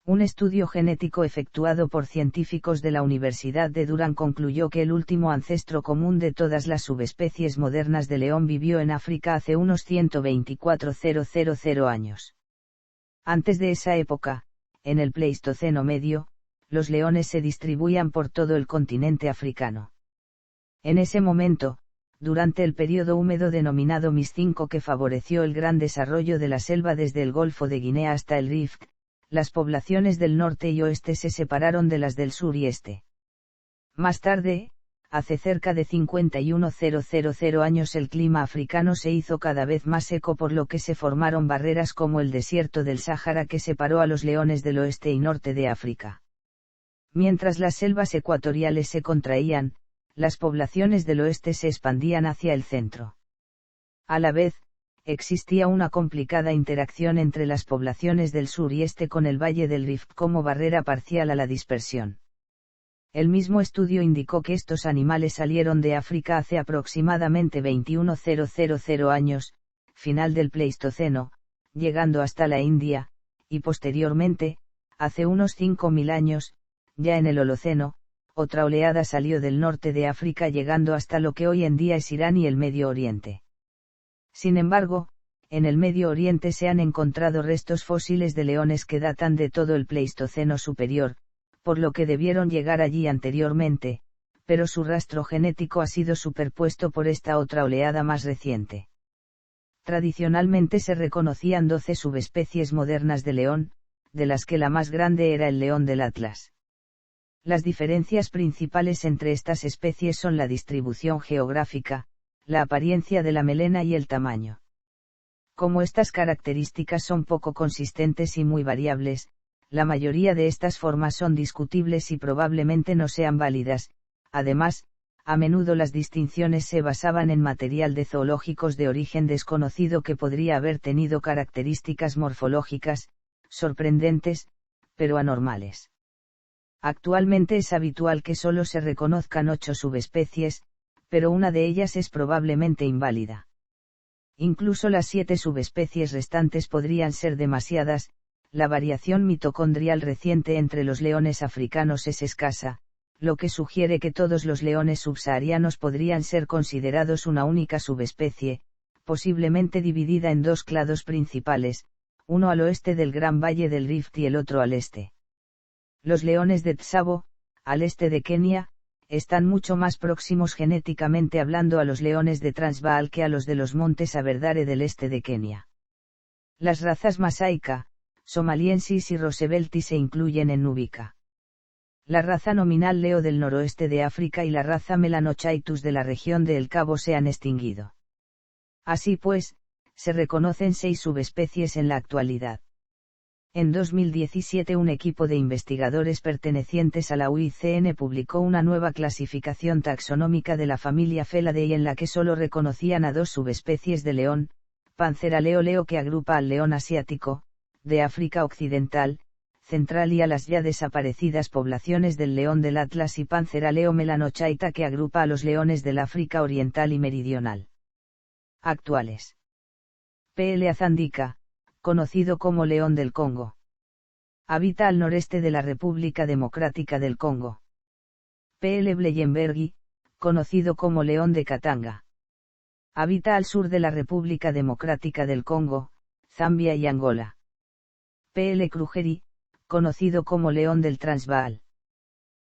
Un estudio genético efectuado por científicos de la Universidad de Durham concluyó que el último ancestro común de todas las subespecies modernas de león vivió en África hace unos 124.000 años. Antes de esa época, en el Pleistoceno medio, los leones se distribuían por todo el continente africano. En ese momento, durante el período húmedo denominado Mis-5 que favoreció el gran desarrollo de la selva desde el Golfo de Guinea hasta el Rift, las poblaciones del norte y oeste se separaron de las del sur y este. Más tarde, hace cerca de 51.000 años el clima africano se hizo cada vez más seco por lo que se formaron barreras como el desierto del Sáhara que separó a los leones del oeste y norte de África. Mientras las selvas ecuatoriales se contraían, las poblaciones del oeste se expandían hacia el centro. A la vez, existía una complicada interacción entre las poblaciones del sur y este con el Valle del Rift como barrera parcial a la dispersión. El mismo estudio indicó que estos animales salieron de África hace aproximadamente 21.000 años, final del Pleistoceno, llegando hasta la India, y posteriormente, hace unos 5.000 años, ya en el Holoceno, otra oleada salió del norte de África llegando hasta lo que hoy en día es Irán y el Medio Oriente. Sin embargo, en el Medio Oriente se han encontrado restos fósiles de leones que datan de todo el Pleistoceno superior, por lo que debieron llegar allí anteriormente, pero su rastro genético ha sido superpuesto por esta otra oleada más reciente. Tradicionalmente se reconocían 12 subespecies modernas de león, de las que la más grande era el león del Atlas. Las diferencias principales entre estas especies son la distribución geográfica, la apariencia de la melena y el tamaño. Como estas características son poco consistentes y muy variables, la mayoría de estas formas son discutibles y probablemente no sean válidas. Además, a menudo las distinciones se basaban en material de zoológicos de origen desconocido que podría haber tenido características morfológicas, sorprendentes, pero anormales. Actualmente es habitual que solo se reconozcan 8 subespecies, pero una de ellas es probablemente inválida. Incluso las 7 subespecies restantes podrían ser demasiadas. La variación mitocondrial reciente entre los leones africanos es escasa, lo que sugiere que todos los leones subsaharianos podrían ser considerados una única subespecie, posiblemente dividida en 2 clados principales, uno al oeste del Gran Valle del Rift y el otro al este. Los leones de Tsavo, al este de Kenia, están mucho más próximos genéticamente hablando a los leones de Transvaal que a los de los montes Aberdare del este de Kenia. Las razas Masaica, Somaliensis y Roosevelti se incluyen en Nubica. La raza nominal Leo del noroeste de África y la raza Melanochaetus de la región de El Cabo se han extinguido. Así pues, se reconocen 6 subespecies en la actualidad. En 2017 un equipo de investigadores pertenecientes a la UICN publicó una nueva clasificación taxonómica de la familia Felidae en la que solo reconocían a 2 subespecies de león, Panthera leo leo que agrupa al león asiático, de África Occidental, Central y a las ya desaparecidas poblaciones del león del Atlas y Panthera leo melanochaeta que agrupa a los leones del África Oriental y Meridional. Actuales. P.L. azandica, conocido como león del Congo. Habita al noreste de la República Democrática del Congo. P.L. bleyenbergi, conocido como león de Katanga. Habita al sur de la República Democrática del Congo, Zambia y Angola. P.L. krugeri, conocido como león del Transvaal.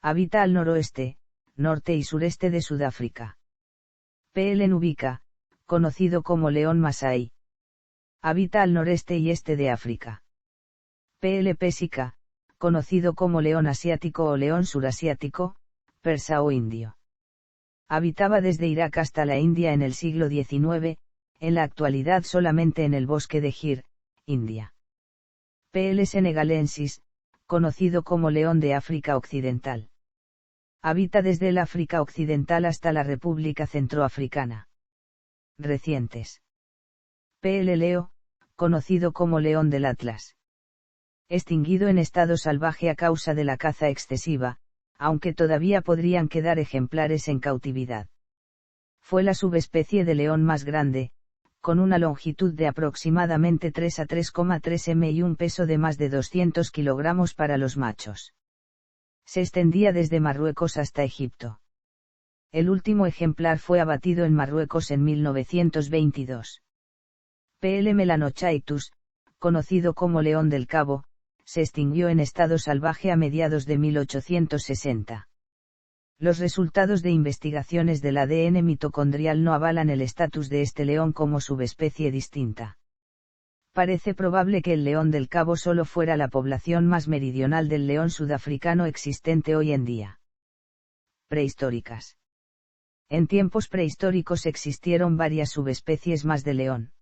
Habita al noroeste, norte y sureste de Sudáfrica. P.L. nubica, conocido como león masái. Habita al noreste y este de África. P.L. pésica, conocido como león asiático o león surasiático, persa o indio. Habitaba desde Irak hasta la India en el siglo XIX, en la actualidad solamente en el bosque de Gir, India. P.L. senegalensis, conocido como león de África Occidental. Habita desde el África Occidental hasta la República Centroafricana. Recientes. P.L. leo, conocido como león del Atlas. Extinguido en estado salvaje a causa de la caza excesiva, aunque todavía podrían quedar ejemplares en cautividad. Fue la subespecie de león más grande, con una longitud de aproximadamente 3 a 3,3 m y un peso de más de 200 kilogramos para los machos. Se extendía desde Marruecos hasta Egipto. El último ejemplar fue abatido en Marruecos en 1922. P.L. melanochaetus, conocido como león del Cabo, se extinguió en estado salvaje a mediados de 1860. Los resultados de investigaciones del ADN mitocondrial no avalan el estatus de este león como subespecie distinta. Parece probable que el león del Cabo solo fuera la población más meridional del león sudafricano existente hoy en día. Prehistóricas. En tiempos prehistóricos existieron varias subespecies más de león.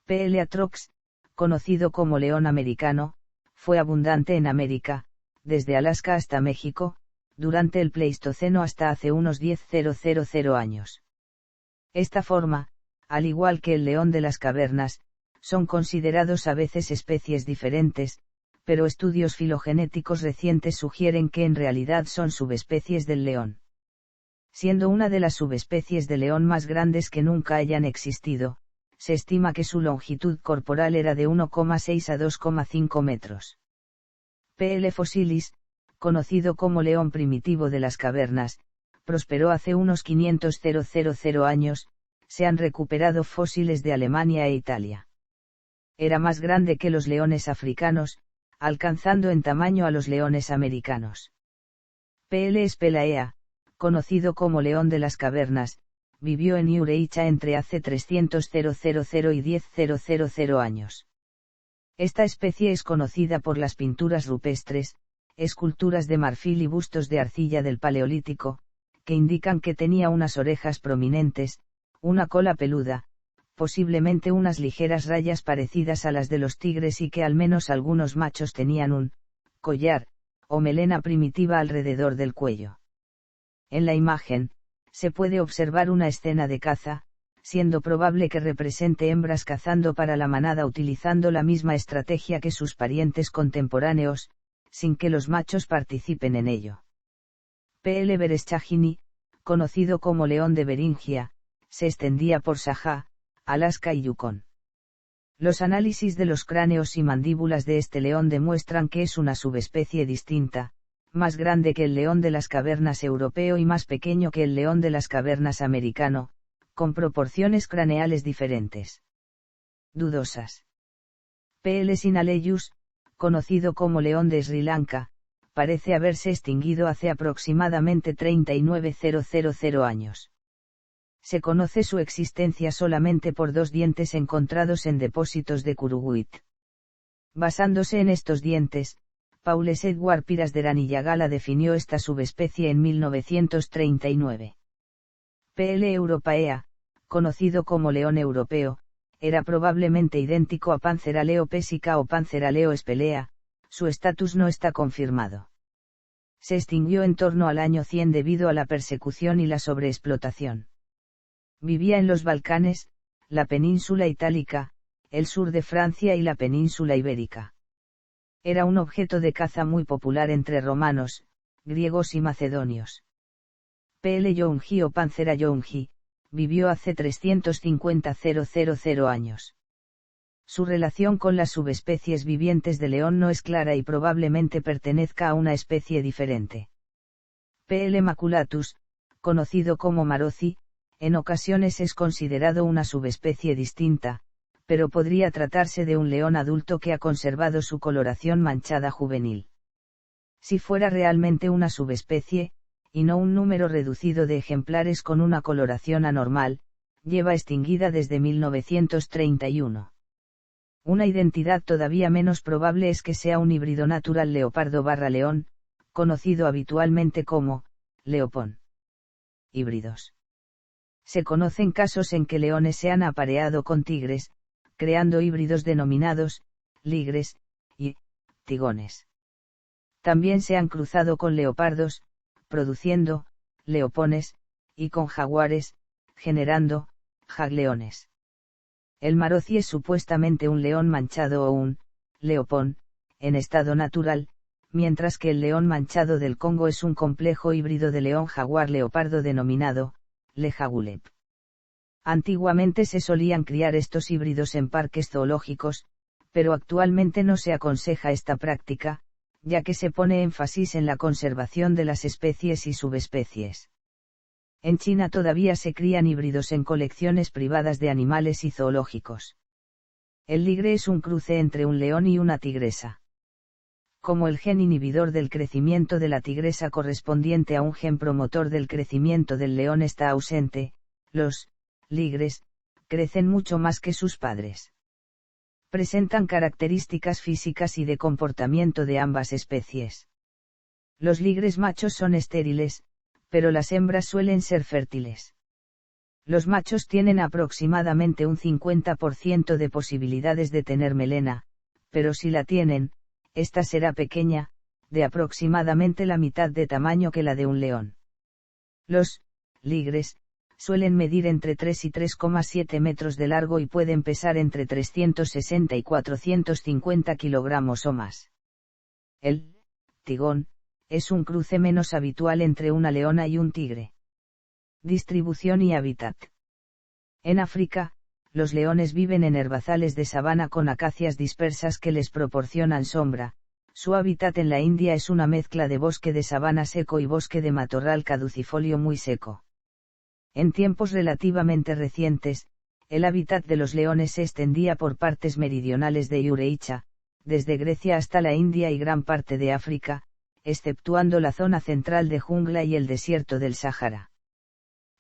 P.L. atrox, conocido como león americano, fue abundante en América, desde Alaska hasta México, durante el Pleistoceno hasta hace unos 10.000 años. Esta forma, al igual que el león de las cavernas, son considerados a veces especies diferentes, pero estudios filogenéticos recientes sugieren que en realidad son subespecies del león. Siendo una de las subespecies de león más grandes que nunca hayan existido, se estima que su longitud corporal era de 1,6 a 2,5 metros. P.L. fossilis, conocido como león primitivo de las cavernas, prosperó hace unos 500.000 años, se han recuperado fósiles de Alemania e Italia. Era más grande que los leones africanos, alcanzando en tamaño a los leones americanos. P.L. spelaea, conocido como león de las cavernas, vivió en Ureicha entre hace 300.000 y 10.000 años. Esta especie es conocida por las pinturas rupestres, esculturas de marfil y bustos de arcilla del Paleolítico, que indican que tenía unas orejas prominentes, una cola peluda, posiblemente unas ligeras rayas parecidas a las de los tigres y que al menos algunos machos tenían un collar, o melena primitiva alrededor del cuello. En la imagen, se puede observar una escena de caza, siendo probable que represente hembras cazando para la manada utilizando la misma estrategia que sus parientes contemporáneos, sin que los machos participen en ello. P. L. Vereshchagini, conocido como león de Beringia, se extendía por Sajá, Alaska y Yukon. Los análisis de los cráneos y mandíbulas de este león demuestran que es una subespecie distinta, más grande que el león de las cavernas europeo y más pequeño que el león de las cavernas americano, con proporciones craneales diferentes. Dudosas. P. L. Sinhaleyus, conocido como león de Sri Lanka, parece haberse extinguido hace aproximadamente 39.000 años. Se conoce su existencia solamente por 2 dientes encontrados en depósitos de Kuruguit. Basándose en estos dientes, Paules Edward Pirasderaniyagala definió esta subespecie en 1939. P. L. europaea, conocido como león europeo, era probablemente idéntico a Panzeraleo pesica o Panzeraleo spelea, su estatus no está confirmado. Se extinguió en torno al año 100 debido a la persecución y la sobreexplotación. Vivía en los Balcanes, la península itálica, el sur de Francia y la península ibérica. Era un objeto de caza muy popular entre romanos, griegos y macedonios. P. L. Youngi o Panthera youngi, vivió hace 350.000 años. Su relación con las subespecies vivientes de león no es clara y probablemente pertenezca a una especie diferente. P. L. maculatus, conocido como marozi, en ocasiones es considerado una subespecie distinta, pero podría tratarse de un león adulto que ha conservado su coloración manchada juvenil. Si fuera realmente una subespecie, y no un número reducido de ejemplares con una coloración anormal, lleva extinguida desde 1931. Una identidad todavía menos probable es que sea un híbrido natural leopardo/león, conocido habitualmente como leopón. Híbridos. Se conocen casos en que leones se han apareado con tigres, creando híbridos denominados ligres y tigones. También se han cruzado con leopardos, produciendo leopones, y con jaguares, generando jagleones. El marozi es supuestamente un león manchado o un leopón, en estado natural, mientras que el león manchado del Congo es un complejo híbrido de león jaguar leopardo denominado lejagulep. Antiguamente se solían criar estos híbridos en parques zoológicos, pero actualmente no se aconseja esta práctica, ya que se pone énfasis en la conservación de las especies y subespecies. En China todavía se crían híbridos en colecciones privadas de animales y zoológicos. El ligre es un cruce entre un león y una tigresa. Como el gen inhibidor del crecimiento de la tigresa correspondiente a un gen promotor del crecimiento del león está ausente, los ligres crecen mucho más que sus padres. Presentan características físicas y de comportamiento de ambas especies. Los ligres machos son estériles, pero las hembras suelen ser fértiles. Los machos tienen aproximadamente un 50% de posibilidades de tener melena, pero si la tienen, esta será pequeña, de aproximadamente la mitad de tamaño que la de un león. Los ligres suelen medir entre 3 y 3,7 metros de largo y pueden pesar entre 360 y 450 kilogramos o más. El tigón es un cruce menos habitual entre una leona y un tigre. Distribución y hábitat. En África, los leones viven en herbazales de sabana con acacias dispersas que les proporcionan sombra. Su hábitat en la India es una mezcla de bosque de sabana seco y bosque de matorral caducifolio muy seco. En tiempos relativamente recientes, el hábitat de los leones se extendía por partes meridionales de Eurasia, desde Grecia hasta la India y gran parte de África, exceptuando la zona central de jungla y el desierto del Sáhara.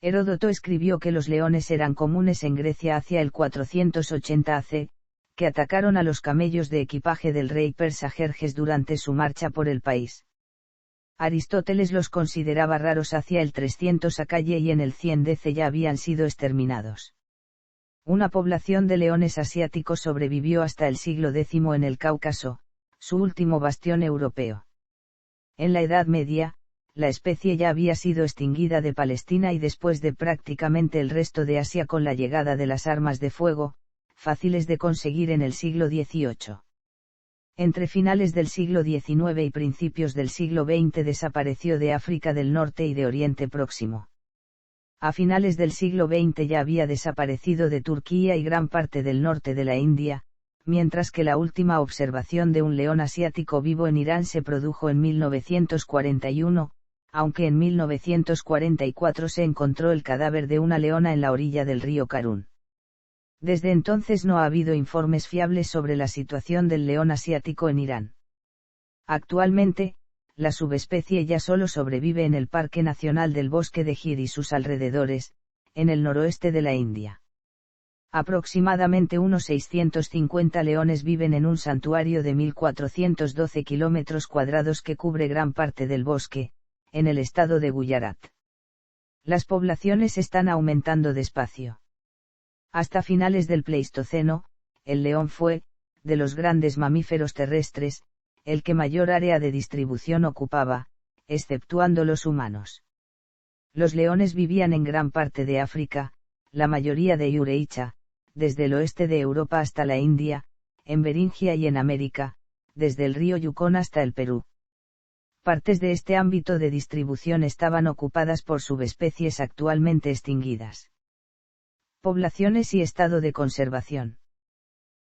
Heródoto escribió que los leones eran comunes en Grecia hacia el 480 AC, que atacaron a los camellos de equipaje del rey persa Jerjes durante su marcha por el país. Aristóteles los consideraba raros hacia el 300 AC y en el 100 DC ya habían sido exterminados. Una población de leones asiáticos sobrevivió hasta el siglo X en el Cáucaso, su último bastión europeo. En la Edad Media, la especie ya había sido extinguida de Palestina y después de prácticamente el resto de Asia con la llegada de las armas de fuego, fáciles de conseguir en el siglo XVIII. Entre finales del siglo XIX y principios del siglo XX desapareció de África del Norte y de Oriente Próximo. A finales del siglo XX ya había desaparecido de Turquía y gran parte del norte de la India, mientras que la última observación de un león asiático vivo en Irán se produjo en 1941, aunque en 1944 se encontró el cadáver de una leona en la orilla del río Karun. Desde entonces no ha habido informes fiables sobre la situación del león asiático en Irán. Actualmente, la subespecie ya solo sobrevive en el Parque Nacional del Bosque de Gir y sus alrededores, en el noroeste de la India. Aproximadamente unos 650 leones viven en un santuario de 1.412 kilómetros cuadrados que cubre gran parte del bosque, en el estado de Guyarat. Las poblaciones están aumentando despacio. Hasta finales del Pleistoceno, el león fue, de los grandes mamíferos terrestres, el que mayor área de distribución ocupaba, exceptuando los humanos. Los leones vivían en gran parte de África, la mayoría de Eurasia, desde el oeste de Europa hasta la India, en Beringia y en América, desde el río Yukón hasta el Perú. Partes de este ámbito de distribución estaban ocupadas por subespecies actualmente extinguidas. Poblaciones y estado de conservación.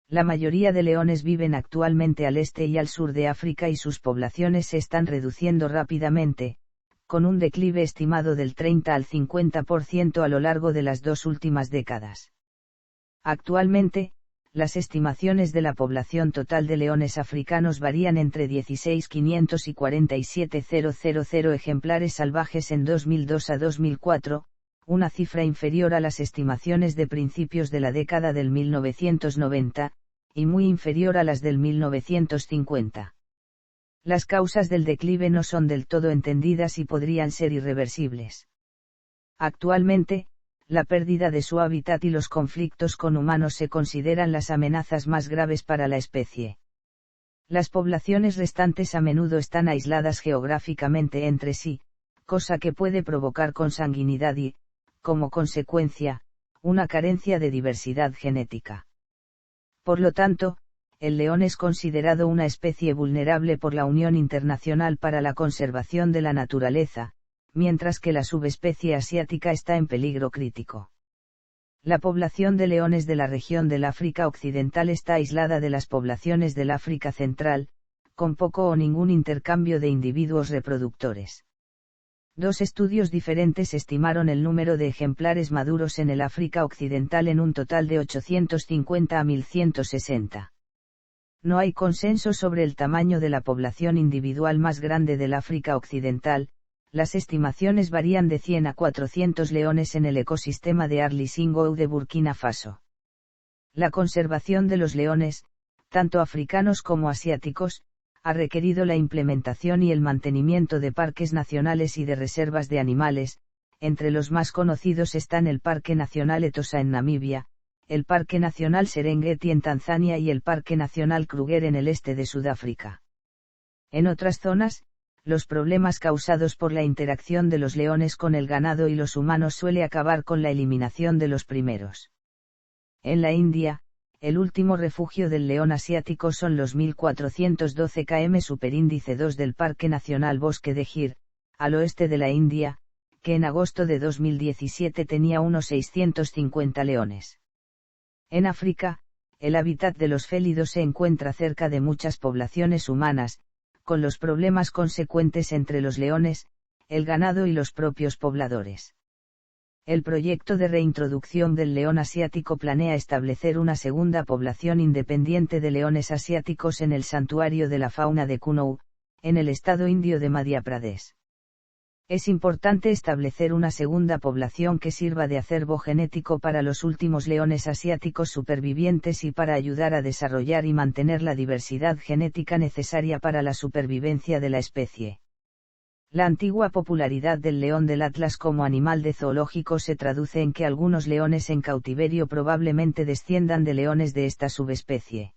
La mayoría de leones viven actualmente al este y al sur de África y sus poblaciones se están reduciendo rápidamente, con un declive estimado del 30 al 50% a lo largo de las 2 últimas décadas. Actualmente, las estimaciones de la población total de leones africanos varían entre 16.500 y 47.000 ejemplares salvajes en 2002 a 2004, una cifra inferior a las estimaciones de principios de la década del 1990, y muy inferior a las del 1950. Las causas del declive no son del todo entendidas y podrían ser irreversibles. Actualmente, la pérdida de su hábitat y los conflictos con humanos se consideran las amenazas más graves para la especie. Las poblaciones restantes a menudo están aisladas geográficamente entre sí, cosa que puede provocar consanguinidad y, como consecuencia, una carencia de diversidad genética. Por lo tanto, el león es considerado una especie vulnerable por la Unión Internacional para la Conservación de la Naturaleza, mientras que la subespecie asiática está en peligro crítico. La población de leones de la región del África Occidental está aislada de las poblaciones del África Central, con poco o ningún intercambio de individuos reproductores. 2 estudios diferentes estimaron el número de ejemplares maduros en el África Occidental en un total de 850 a 1160. No hay consenso sobre el tamaño de la población individual más grande del África Occidental, las estimaciones varían de 100 a 400 leones en el ecosistema de Arli Singou de Burkina Faso. La conservación de los leones, tanto africanos como asiáticos, ha requerido la implementación y el mantenimiento de parques nacionales y de reservas de animales, entre los más conocidos están el Parque Nacional Etosha en Namibia, el Parque Nacional Serengeti en Tanzania y el Parque Nacional Kruger en el este de Sudáfrica. En otras zonas, los problemas causados por la interacción de los leones con el ganado y los humanos suele acabar con la eliminación de los primeros. En la India, el último refugio del león asiático son los 1412 km superíndice 2 del Parque Nacional Bosque de Gir, al oeste de la India, que en agosto de 2017 tenía unos 650 leones. En África, el hábitat de los félidos se encuentra cerca de muchas poblaciones humanas, con los problemas consecuentes entre los leones, el ganado y los propios pobladores. El proyecto de reintroducción del león asiático planea establecer una segunda población independiente de leones asiáticos en el Santuario de la Fauna de Kunou, en el estado indio de Madhya Pradesh. Es importante establecer una segunda población que sirva de acervo genético para los últimos leones asiáticos supervivientes y para ayudar a desarrollar y mantener la diversidad genética necesaria para la supervivencia de la especie. La antigua popularidad del león del Atlas como animal de zoológico se traduce en que algunos leones en cautiverio probablemente desciendan de leones de esta subespecie.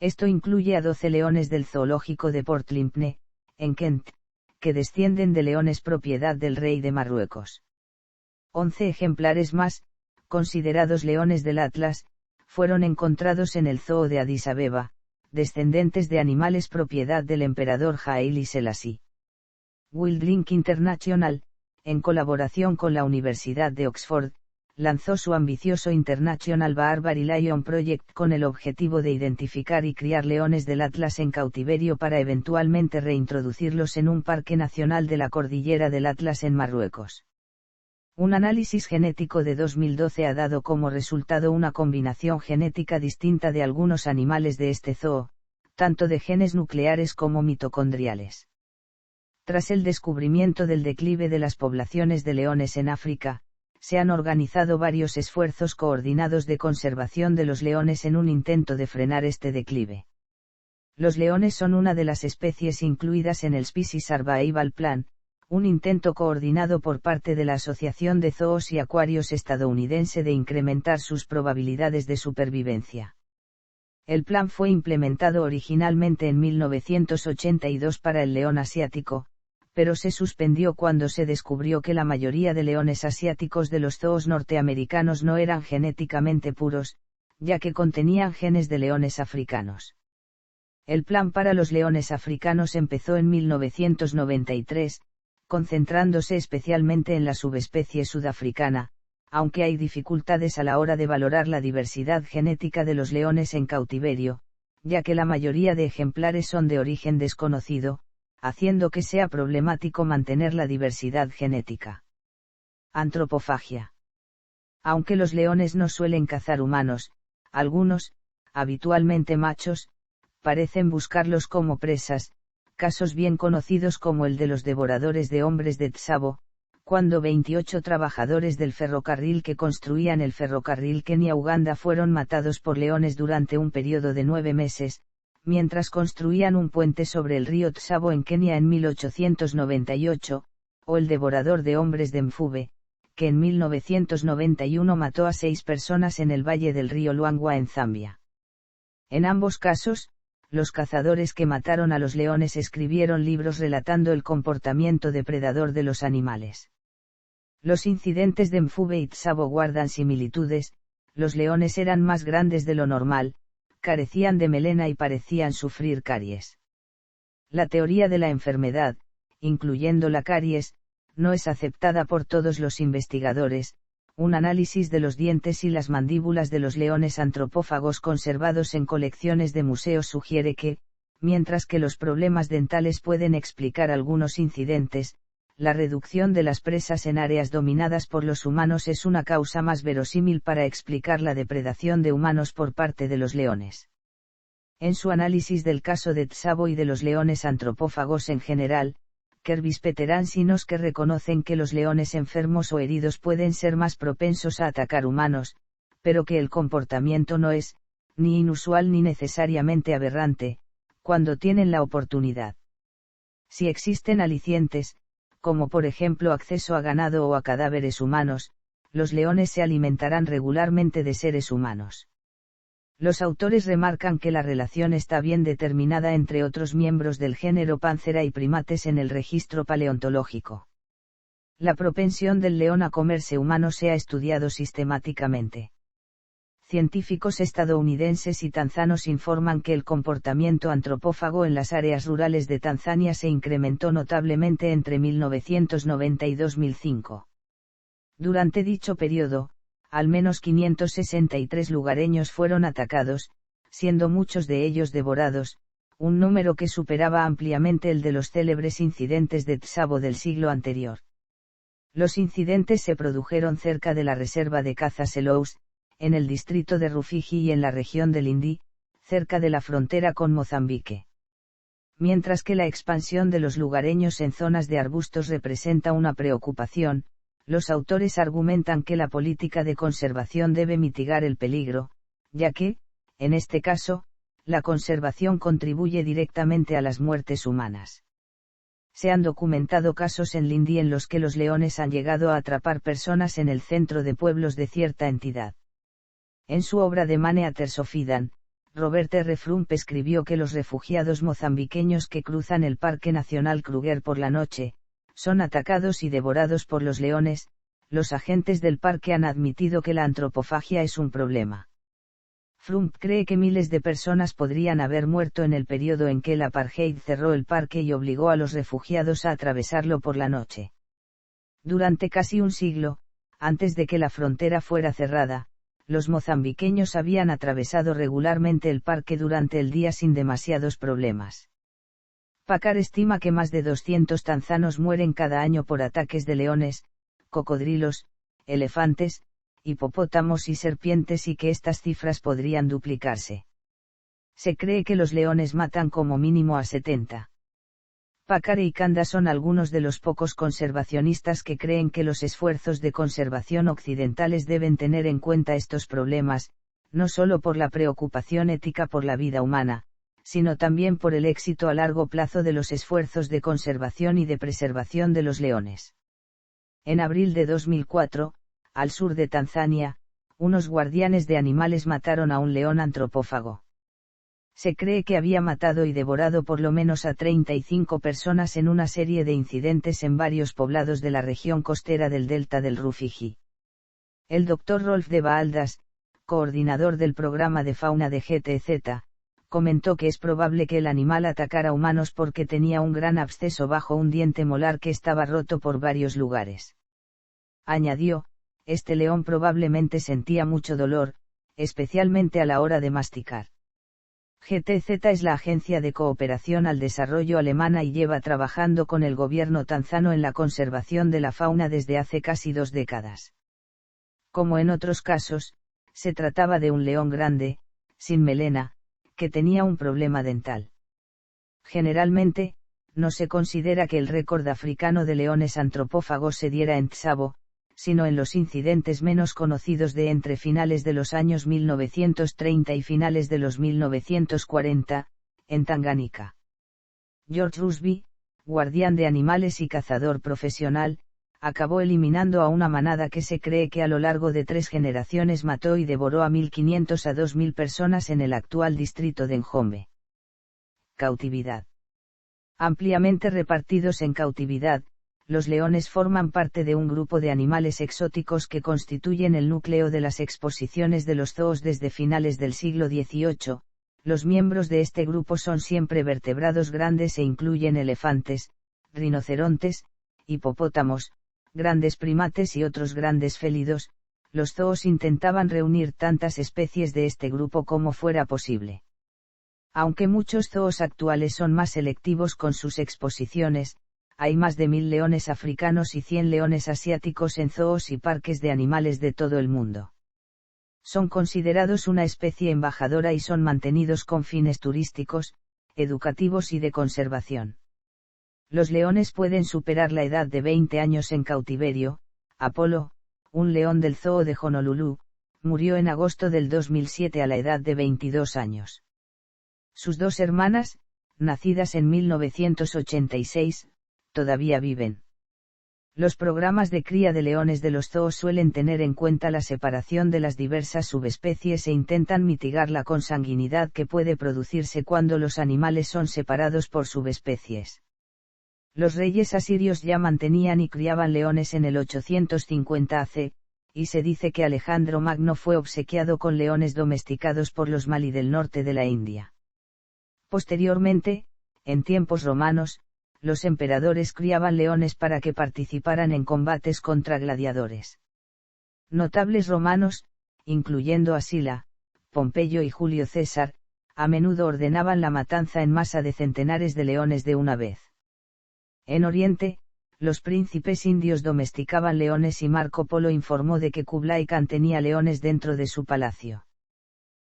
Esto incluye a 12 leones del zoológico de Port Lympne, en Kent, que descienden de leones propiedad del rey de Marruecos. 11 ejemplares más, considerados leones del Atlas, fueron encontrados en el zoo de Addis Abeba, descendientes de animales propiedad del emperador Haile Selassie. Wildlink International, en colaboración con la Universidad de Oxford, lanzó su ambicioso International Barbary Lion Project con el objetivo de identificar y criar leones del Atlas en cautiverio para eventualmente reintroducirlos en un parque nacional de la cordillera del Atlas en Marruecos. Un análisis genético de 2012 ha dado como resultado una combinación genética distinta de algunos animales de este zoo, tanto de genes nucleares como mitocondriales. Tras el descubrimiento del declive de las poblaciones de leones en África, se han organizado varios esfuerzos coordinados de conservación de los leones en un intento de frenar este declive. Los leones son una de las especies incluidas en el Species Survival Plan, un intento coordinado por parte de la Asociación de Zoos y Acuarios estadounidense de incrementar sus probabilidades de supervivencia. El plan fue implementado originalmente en 1982 para el león asiático, pero se suspendió cuando se descubrió que la mayoría de leones asiáticos de los zoos norteamericanos no eran genéticamente puros, ya que contenían genes de leones africanos. El plan para los leones africanos empezó en 1993, concentrándose especialmente en la subespecie sudafricana, aunque hay dificultades a la hora de valorar la diversidad genética de los leones en cautiverio, ya que la mayoría de ejemplares son de origen desconocido, haciendo que sea problemático mantener la diversidad genética. Antropofagia. Aunque los leones no suelen cazar humanos, algunos, habitualmente machos, parecen buscarlos como presas, casos bien conocidos como el de los devoradores de hombres de Tsavo, cuando 28 trabajadores del ferrocarril que construían el ferrocarril Kenia-Uganda fueron matados por leones durante un periodo de 9 meses, mientras construían un puente sobre el río Tsavo en Kenia en 1898, o el devorador de hombres de Mfube, que en 1991 mató a 6 personas en el valle del río Luangwa en Zambia. En ambos casos, los cazadores que mataron a los leones escribieron libros relatando el comportamiento depredador de los animales. Los incidentes de Mfube y Tsavo guardan similitudes, los leones eran más grandes de lo normal, carecían de melena y parecían sufrir caries. La teoría de la enfermedad, incluyendo la caries, no es aceptada por todos los investigadores. Un análisis de los dientes y las mandíbulas de los leones antropófagos conservados en colecciones de museos sugiere que, mientras que los problemas dentales pueden explicar algunos incidentes, la reducción de las presas en áreas dominadas por los humanos es una causa más verosímil para explicar la depredación de humanos por parte de los leones. En su análisis del caso de Tsavo y de los leones antropófagos en general, Kervis Peterans y Noske reconocen que los leones enfermos o heridos pueden ser más propensos a atacar humanos, pero que el comportamiento no es, ni inusual ni necesariamente aberrante, cuando tienen la oportunidad. Si existen alicientes, como por ejemplo acceso a ganado o a cadáveres humanos, los leones se alimentarán regularmente de seres humanos. Los autores remarcan que la relación está bien determinada entre otros miembros del género Panthera y primates en el registro paleontológico. La propensión del león a comerse humanos se ha estudiado sistemáticamente. Científicos estadounidenses y tanzanos informan que el comportamiento antropófago en las áreas rurales de Tanzania se incrementó notablemente entre 1990 y 2005. Durante dicho periodo, al menos 563 lugareños fueron atacados, siendo muchos de ellos devorados, un número que superaba ampliamente el de los célebres incidentes de Tsavo del siglo anterior. Los incidentes se produjeron cerca de la reserva de caza Selous, en el distrito de Rufiji y en la región de Lindi, cerca de la frontera con Mozambique. Mientras que la expansión de los lugareños en zonas de arbustos representa una preocupación, los autores argumentan que la política de conservación debe mitigar el peligro, ya que, en este caso, la conservación contribuye directamente a las muertes humanas. Se han documentado casos en Lindi en los que los leones han llegado a atrapar personas en el centro de pueblos de cierta entidad. En su obra de Mane Atersofidan, Robert R. Frump escribió que los refugiados mozambiqueños que cruzan el Parque Nacional Kruger por la noche, son atacados y devorados por los leones. Los agentes del parque han admitido que la antropofagia es un problema. Frump cree que miles de personas podrían haber muerto en el periodo en que el apartheid cerró el parque y obligó a los refugiados a atravesarlo por la noche. Durante casi un siglo, antes de que la frontera fuera cerrada, los mozambiqueños habían atravesado regularmente el parque durante el día sin demasiados problemas. Packard estima que más de 200 tanzanos mueren cada año por ataques de leones, cocodrilos, elefantes, hipopótamos y serpientes y que estas cifras podrían duplicarse. Se cree que los leones matan como mínimo a 70. Packard y Kanda son algunos de los pocos conservacionistas que creen que los esfuerzos de conservación occidentales deben tener en cuenta estos problemas, no solo por la preocupación ética por la vida humana, sino también por el éxito a largo plazo de los esfuerzos de conservación y de preservación de los leones. En abril de 2004, al sur de Tanzania, unos guardianes de animales mataron a un león antropófago. Se cree que había matado y devorado por lo menos a 35 personas en una serie de incidentes en varios poblados de la región costera del delta del Rufiji. El Dr. Rolf de Baaldas, coordinador del programa de fauna de GTZ, comentó que es probable que el animal atacara humanos porque tenía un gran absceso bajo un diente molar que estaba roto por varios lugares. Añadió, este león probablemente sentía mucho dolor, especialmente a la hora de masticar. GTZ es la Agencia de Cooperación al Desarrollo alemana y lleva trabajando con el gobierno tanzano en la conservación de la fauna desde hace casi 2 décadas. Como en otros casos, se trataba de un león grande, sin melena, que tenía un problema dental. Generalmente, no se considera que el récord africano de leones antropófagos se diera en Tsavo, sino en los incidentes menos conocidos de entre finales de los años 1930 y finales de los 1940, en Tanganica. George Rusby, guardián de animales y cazador profesional, acabó eliminando a una manada que se cree que a lo largo de 3 generaciones mató y devoró a 1.500 a 2.000 personas en el actual distrito de Njombe. Cautividad. Ampliamente repartidos en cautividad, los leones forman parte de un grupo de animales exóticos que constituyen el núcleo de las exposiciones de los zoos desde finales del siglo XVIII. Los miembros de este grupo son siempre vertebrados grandes e incluyen elefantes, rinocerontes, hipopótamos, grandes primates y otros grandes félidos. Los zoos intentaban reunir tantas especies de este grupo como fuera posible. Aunque muchos zoos actuales son más selectivos con sus exposiciones, hay más de 1.000 leones africanos y 100 leones asiáticos en zoos y parques de animales de todo el mundo. Son considerados una especie embajadora y son mantenidos con fines turísticos, educativos y de conservación. Los leones pueden superar la edad de 20 años en cautiverio. Apolo, un león del zoo de Honolulu, murió en agosto del 2007 a la edad de 22 años. Sus 2 hermanas, nacidas en 1986, todavía viven. Los programas de cría de leones de los zoos suelen tener en cuenta la separación de las diversas subespecies e intentan mitigar la consanguinidad que puede producirse cuando los animales son separados por subespecies. Los reyes asirios ya mantenían y criaban leones en el 850 AC, y se dice que Alejandro Magno fue obsequiado con leones domesticados por los Mali del norte de la India. Posteriormente, en tiempos romanos, los emperadores criaban leones para que participaran en combates contra gladiadores. Notables romanos, incluyendo a Sila, Pompeyo y Julio César, a menudo ordenaban la matanza en masa de centenares de leones de una vez. En Oriente, los príncipes indios domesticaban leones y Marco Polo informó de que Kublai Khan tenía leones dentro de su palacio.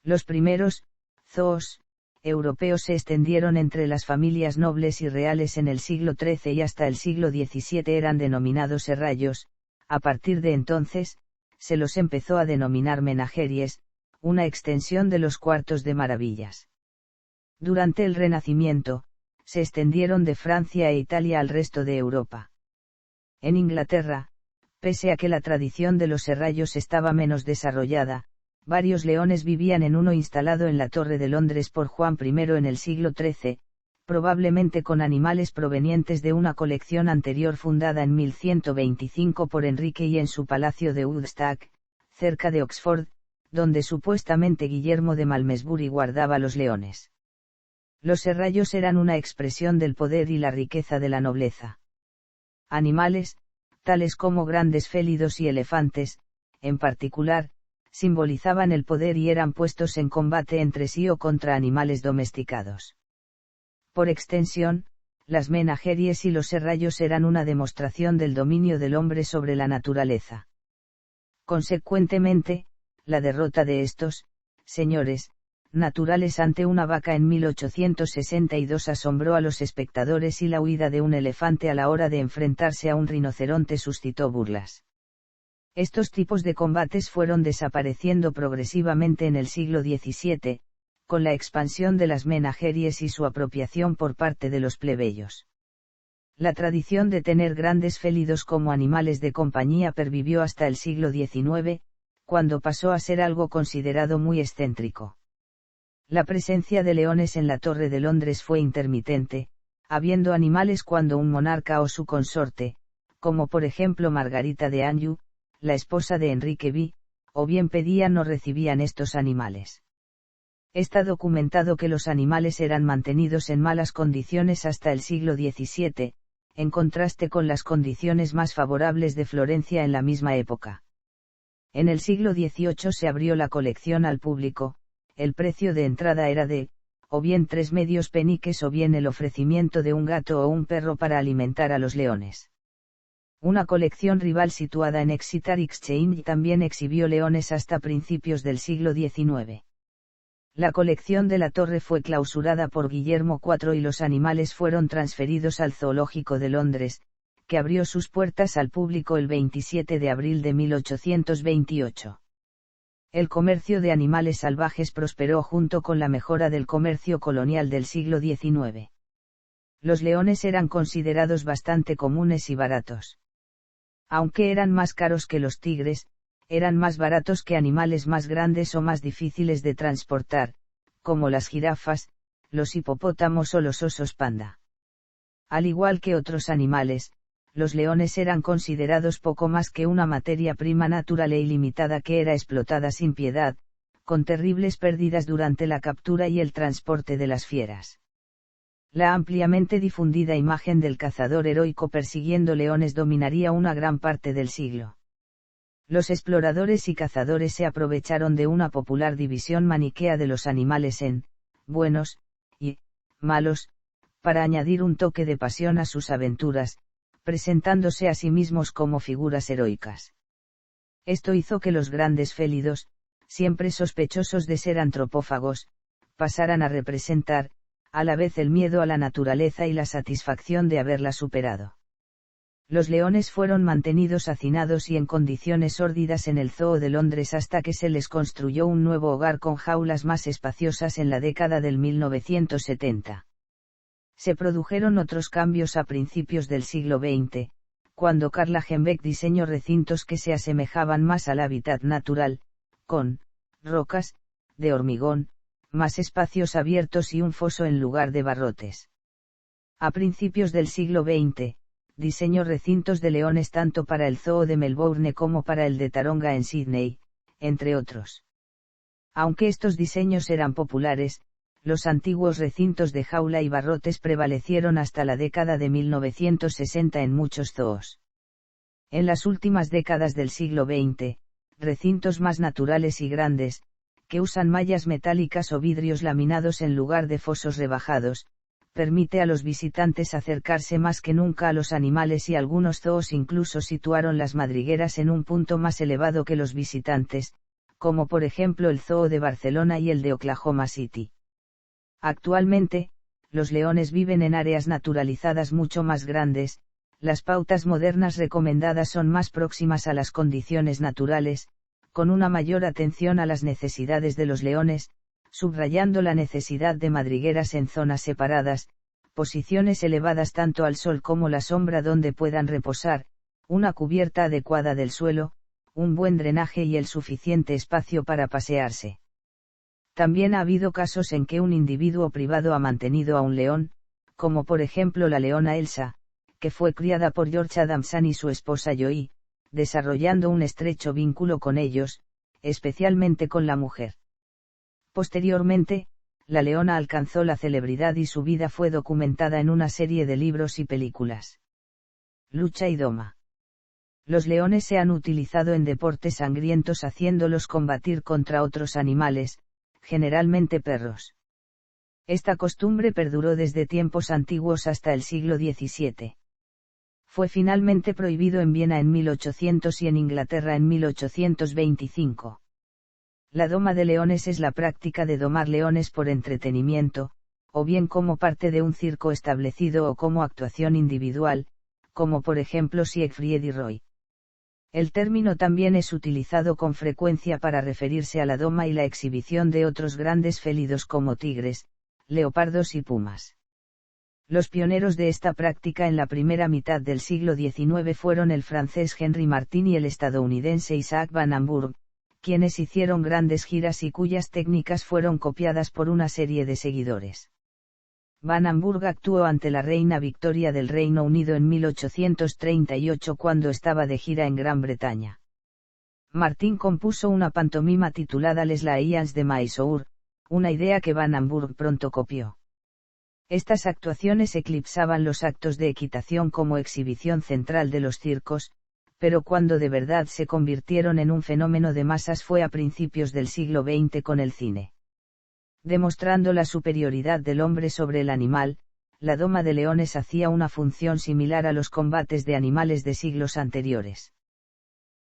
Los primeros zoos europeos se extendieron entre las familias nobles y reales en el siglo XIII y hasta el siglo XVII eran denominados serrallos. A partir de entonces, se los empezó a denominar menageries, una extensión de los cuartos de maravillas. Durante el Renacimiento, se extendieron de Francia e Italia al resto de Europa. En Inglaterra, pese a que la tradición de los serrallos estaba menos desarrollada, Varios leones vivían en uno instalado en la Torre de Londres por Juan I en el siglo XIII, probablemente con animales provenientes de una colección anterior fundada en 1125 por Enrique I en su palacio de Woodstock, cerca de Oxford, donde supuestamente Guillermo de Malmesbury guardaba los leones. Los serrallos eran una expresión del poder y la riqueza de la nobleza. Animales, tales como grandes félidos y elefantes, en particular, simbolizaban el poder y eran puestos en combate entre sí o contra animales domesticados. Por extensión, las menageries y los serrallos eran una demostración del dominio del hombre sobre la naturaleza. Consecuentemente, la derrota de estos señores naturales ante una vaca en 1862 asombró a los espectadores y la huida de un elefante a la hora de enfrentarse a un rinoceronte suscitó burlas. Estos tipos de combates fueron desapareciendo progresivamente en el siglo XVII, con la expansión de las menageries y su apropiación por parte de los plebeyos. La tradición de tener grandes félidos como animales de compañía pervivió hasta el siglo XIX, cuando pasó a ser algo considerado muy excéntrico. La presencia de leones en la Torre de Londres fue intermitente, habiendo animales cuando un monarca o su consorte, como por ejemplo Margarita de Anjou, la esposa de Enrique V, o bien pedían o recibían estos animales. Está documentado que los animales eran mantenidos en malas condiciones hasta el siglo XVII, en contraste con las condiciones más favorables de Florencia en la misma época. En el siglo XVIII se abrió la colección al público, el precio de entrada era de, o bien 3 medios peniques o bien el ofrecimiento de un gato o un perro para alimentar a los leones. Una colección rival situada en Exeter Exchange también exhibió leones hasta principios del siglo XIX. La colección de la torre fue clausurada por Guillermo IV y los animales fueron transferidos al Zoológico de Londres, que abrió sus puertas al público el 27 de abril de 1828. El comercio de animales salvajes prosperó junto con la mejora del comercio colonial del siglo XIX. Los leones eran considerados bastante comunes y baratos. Aunque eran más caros que los tigres, eran más baratos que animales más grandes o más difíciles de transportar, como las jirafas, los hipopótamos o los osos panda. Al igual que otros animales, los leones eran considerados poco más que una materia prima natural e ilimitada que era explotada sin piedad, con terribles pérdidas durante la captura y el transporte de las fieras. La ampliamente difundida imagen del cazador heroico persiguiendo leones dominaría una gran parte del siglo. Los exploradores y cazadores se aprovecharon de una popular división maniquea de los animales en buenos y malos, para añadir un toque de pasión a sus aventuras, presentándose a sí mismos como figuras heroicas. Esto hizo que los grandes félidos, siempre sospechosos de ser antropófagos, pasaran a representar, a la vez el miedo a la naturaleza y la satisfacción de haberla superado. Los leones fueron mantenidos hacinados y en condiciones sórdidas en el Zoo de Londres hasta que se les construyó un nuevo hogar con jaulas más espaciosas en la década del 1970. Se produjeron otros cambios a principios del siglo XX, cuando Karl Lagerbeck diseñó recintos que se asemejaban más al hábitat natural, con rocas, de hormigón, más espacios abiertos y un foso en lugar de barrotes. A principios del siglo XX, diseñó recintos de leones tanto para el Zoo de Melbourne como para el de Taronga en Sídney, entre otros. Aunque estos diseños eran populares, los antiguos recintos de jaula y barrotes prevalecieron hasta la década de 1960 en muchos zoos. En las últimas décadas del siglo XX, recintos más naturales y grandes, que usan mallas metálicas o vidrios laminados en lugar de fosos rebajados, permite a los visitantes acercarse más que nunca a los animales y algunos zoos incluso situaron las madrigueras en un punto más elevado que los visitantes, como por ejemplo el Zoo de Barcelona y el de Oklahoma City. Actualmente, los leones viven en áreas naturalizadas mucho más grandes, las pautas modernas recomendadas son más próximas a las condiciones naturales, con una mayor atención a las necesidades de los leones, subrayando la necesidad de madrigueras en zonas separadas, posiciones elevadas tanto al sol como la sombra donde puedan reposar, una cubierta adecuada del suelo, un buen drenaje y el suficiente espacio para pasearse. También ha habido casos en que un individuo privado ha mantenido a un león, como por ejemplo la leona Elsa, que fue criada por George Adamson y su esposa Joy, desarrollando un estrecho vínculo con ellos, especialmente con la mujer. Posteriormente, la leona alcanzó la celebridad y su vida fue documentada en una serie de libros y películas. Lucha y doma. Los leones se han utilizado en deportes sangrientos haciéndolos combatir contra otros animales, generalmente perros. Esta costumbre perduró desde tiempos antiguos hasta el siglo XVII. Fue finalmente prohibido en Viena en 1800 y en Inglaterra en 1825. La doma de leones es la práctica de domar leones por entretenimiento, o bien como parte de un circo establecido o como actuación individual, como por ejemplo Siegfried y Roy. El término también es utilizado con frecuencia para referirse a la doma y la exhibición de otros grandes félidos como tigres, leopardos y pumas. Los pioneros de esta práctica en la primera mitad del siglo XIX fueron el francés Henry Martin y el estadounidense Isaac Van Amburgh, quienes hicieron grandes giras y cuyas técnicas fueron copiadas por una serie de seguidores. Van Amburgh actuó ante la reina Victoria del Reino Unido en 1838 cuando estaba de gira en Gran Bretaña. Martin compuso una pantomima titulada Les Lions de Mysore, una idea que Van Amburgh pronto copió. Estas actuaciones eclipsaban los actos de equitación como exhibición central de los circos, pero cuando de verdad se convirtieron en un fenómeno de masas fue a principios del siglo XX con el cine. Demostrando la superioridad del hombre sobre el animal, la doma de leones hacía una función similar a los combates de animales de siglos anteriores.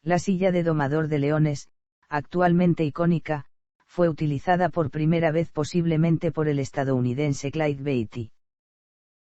La silla de domador de leones, actualmente icónica, fue utilizada por primera vez posiblemente por el estadounidense Clyde Beatty.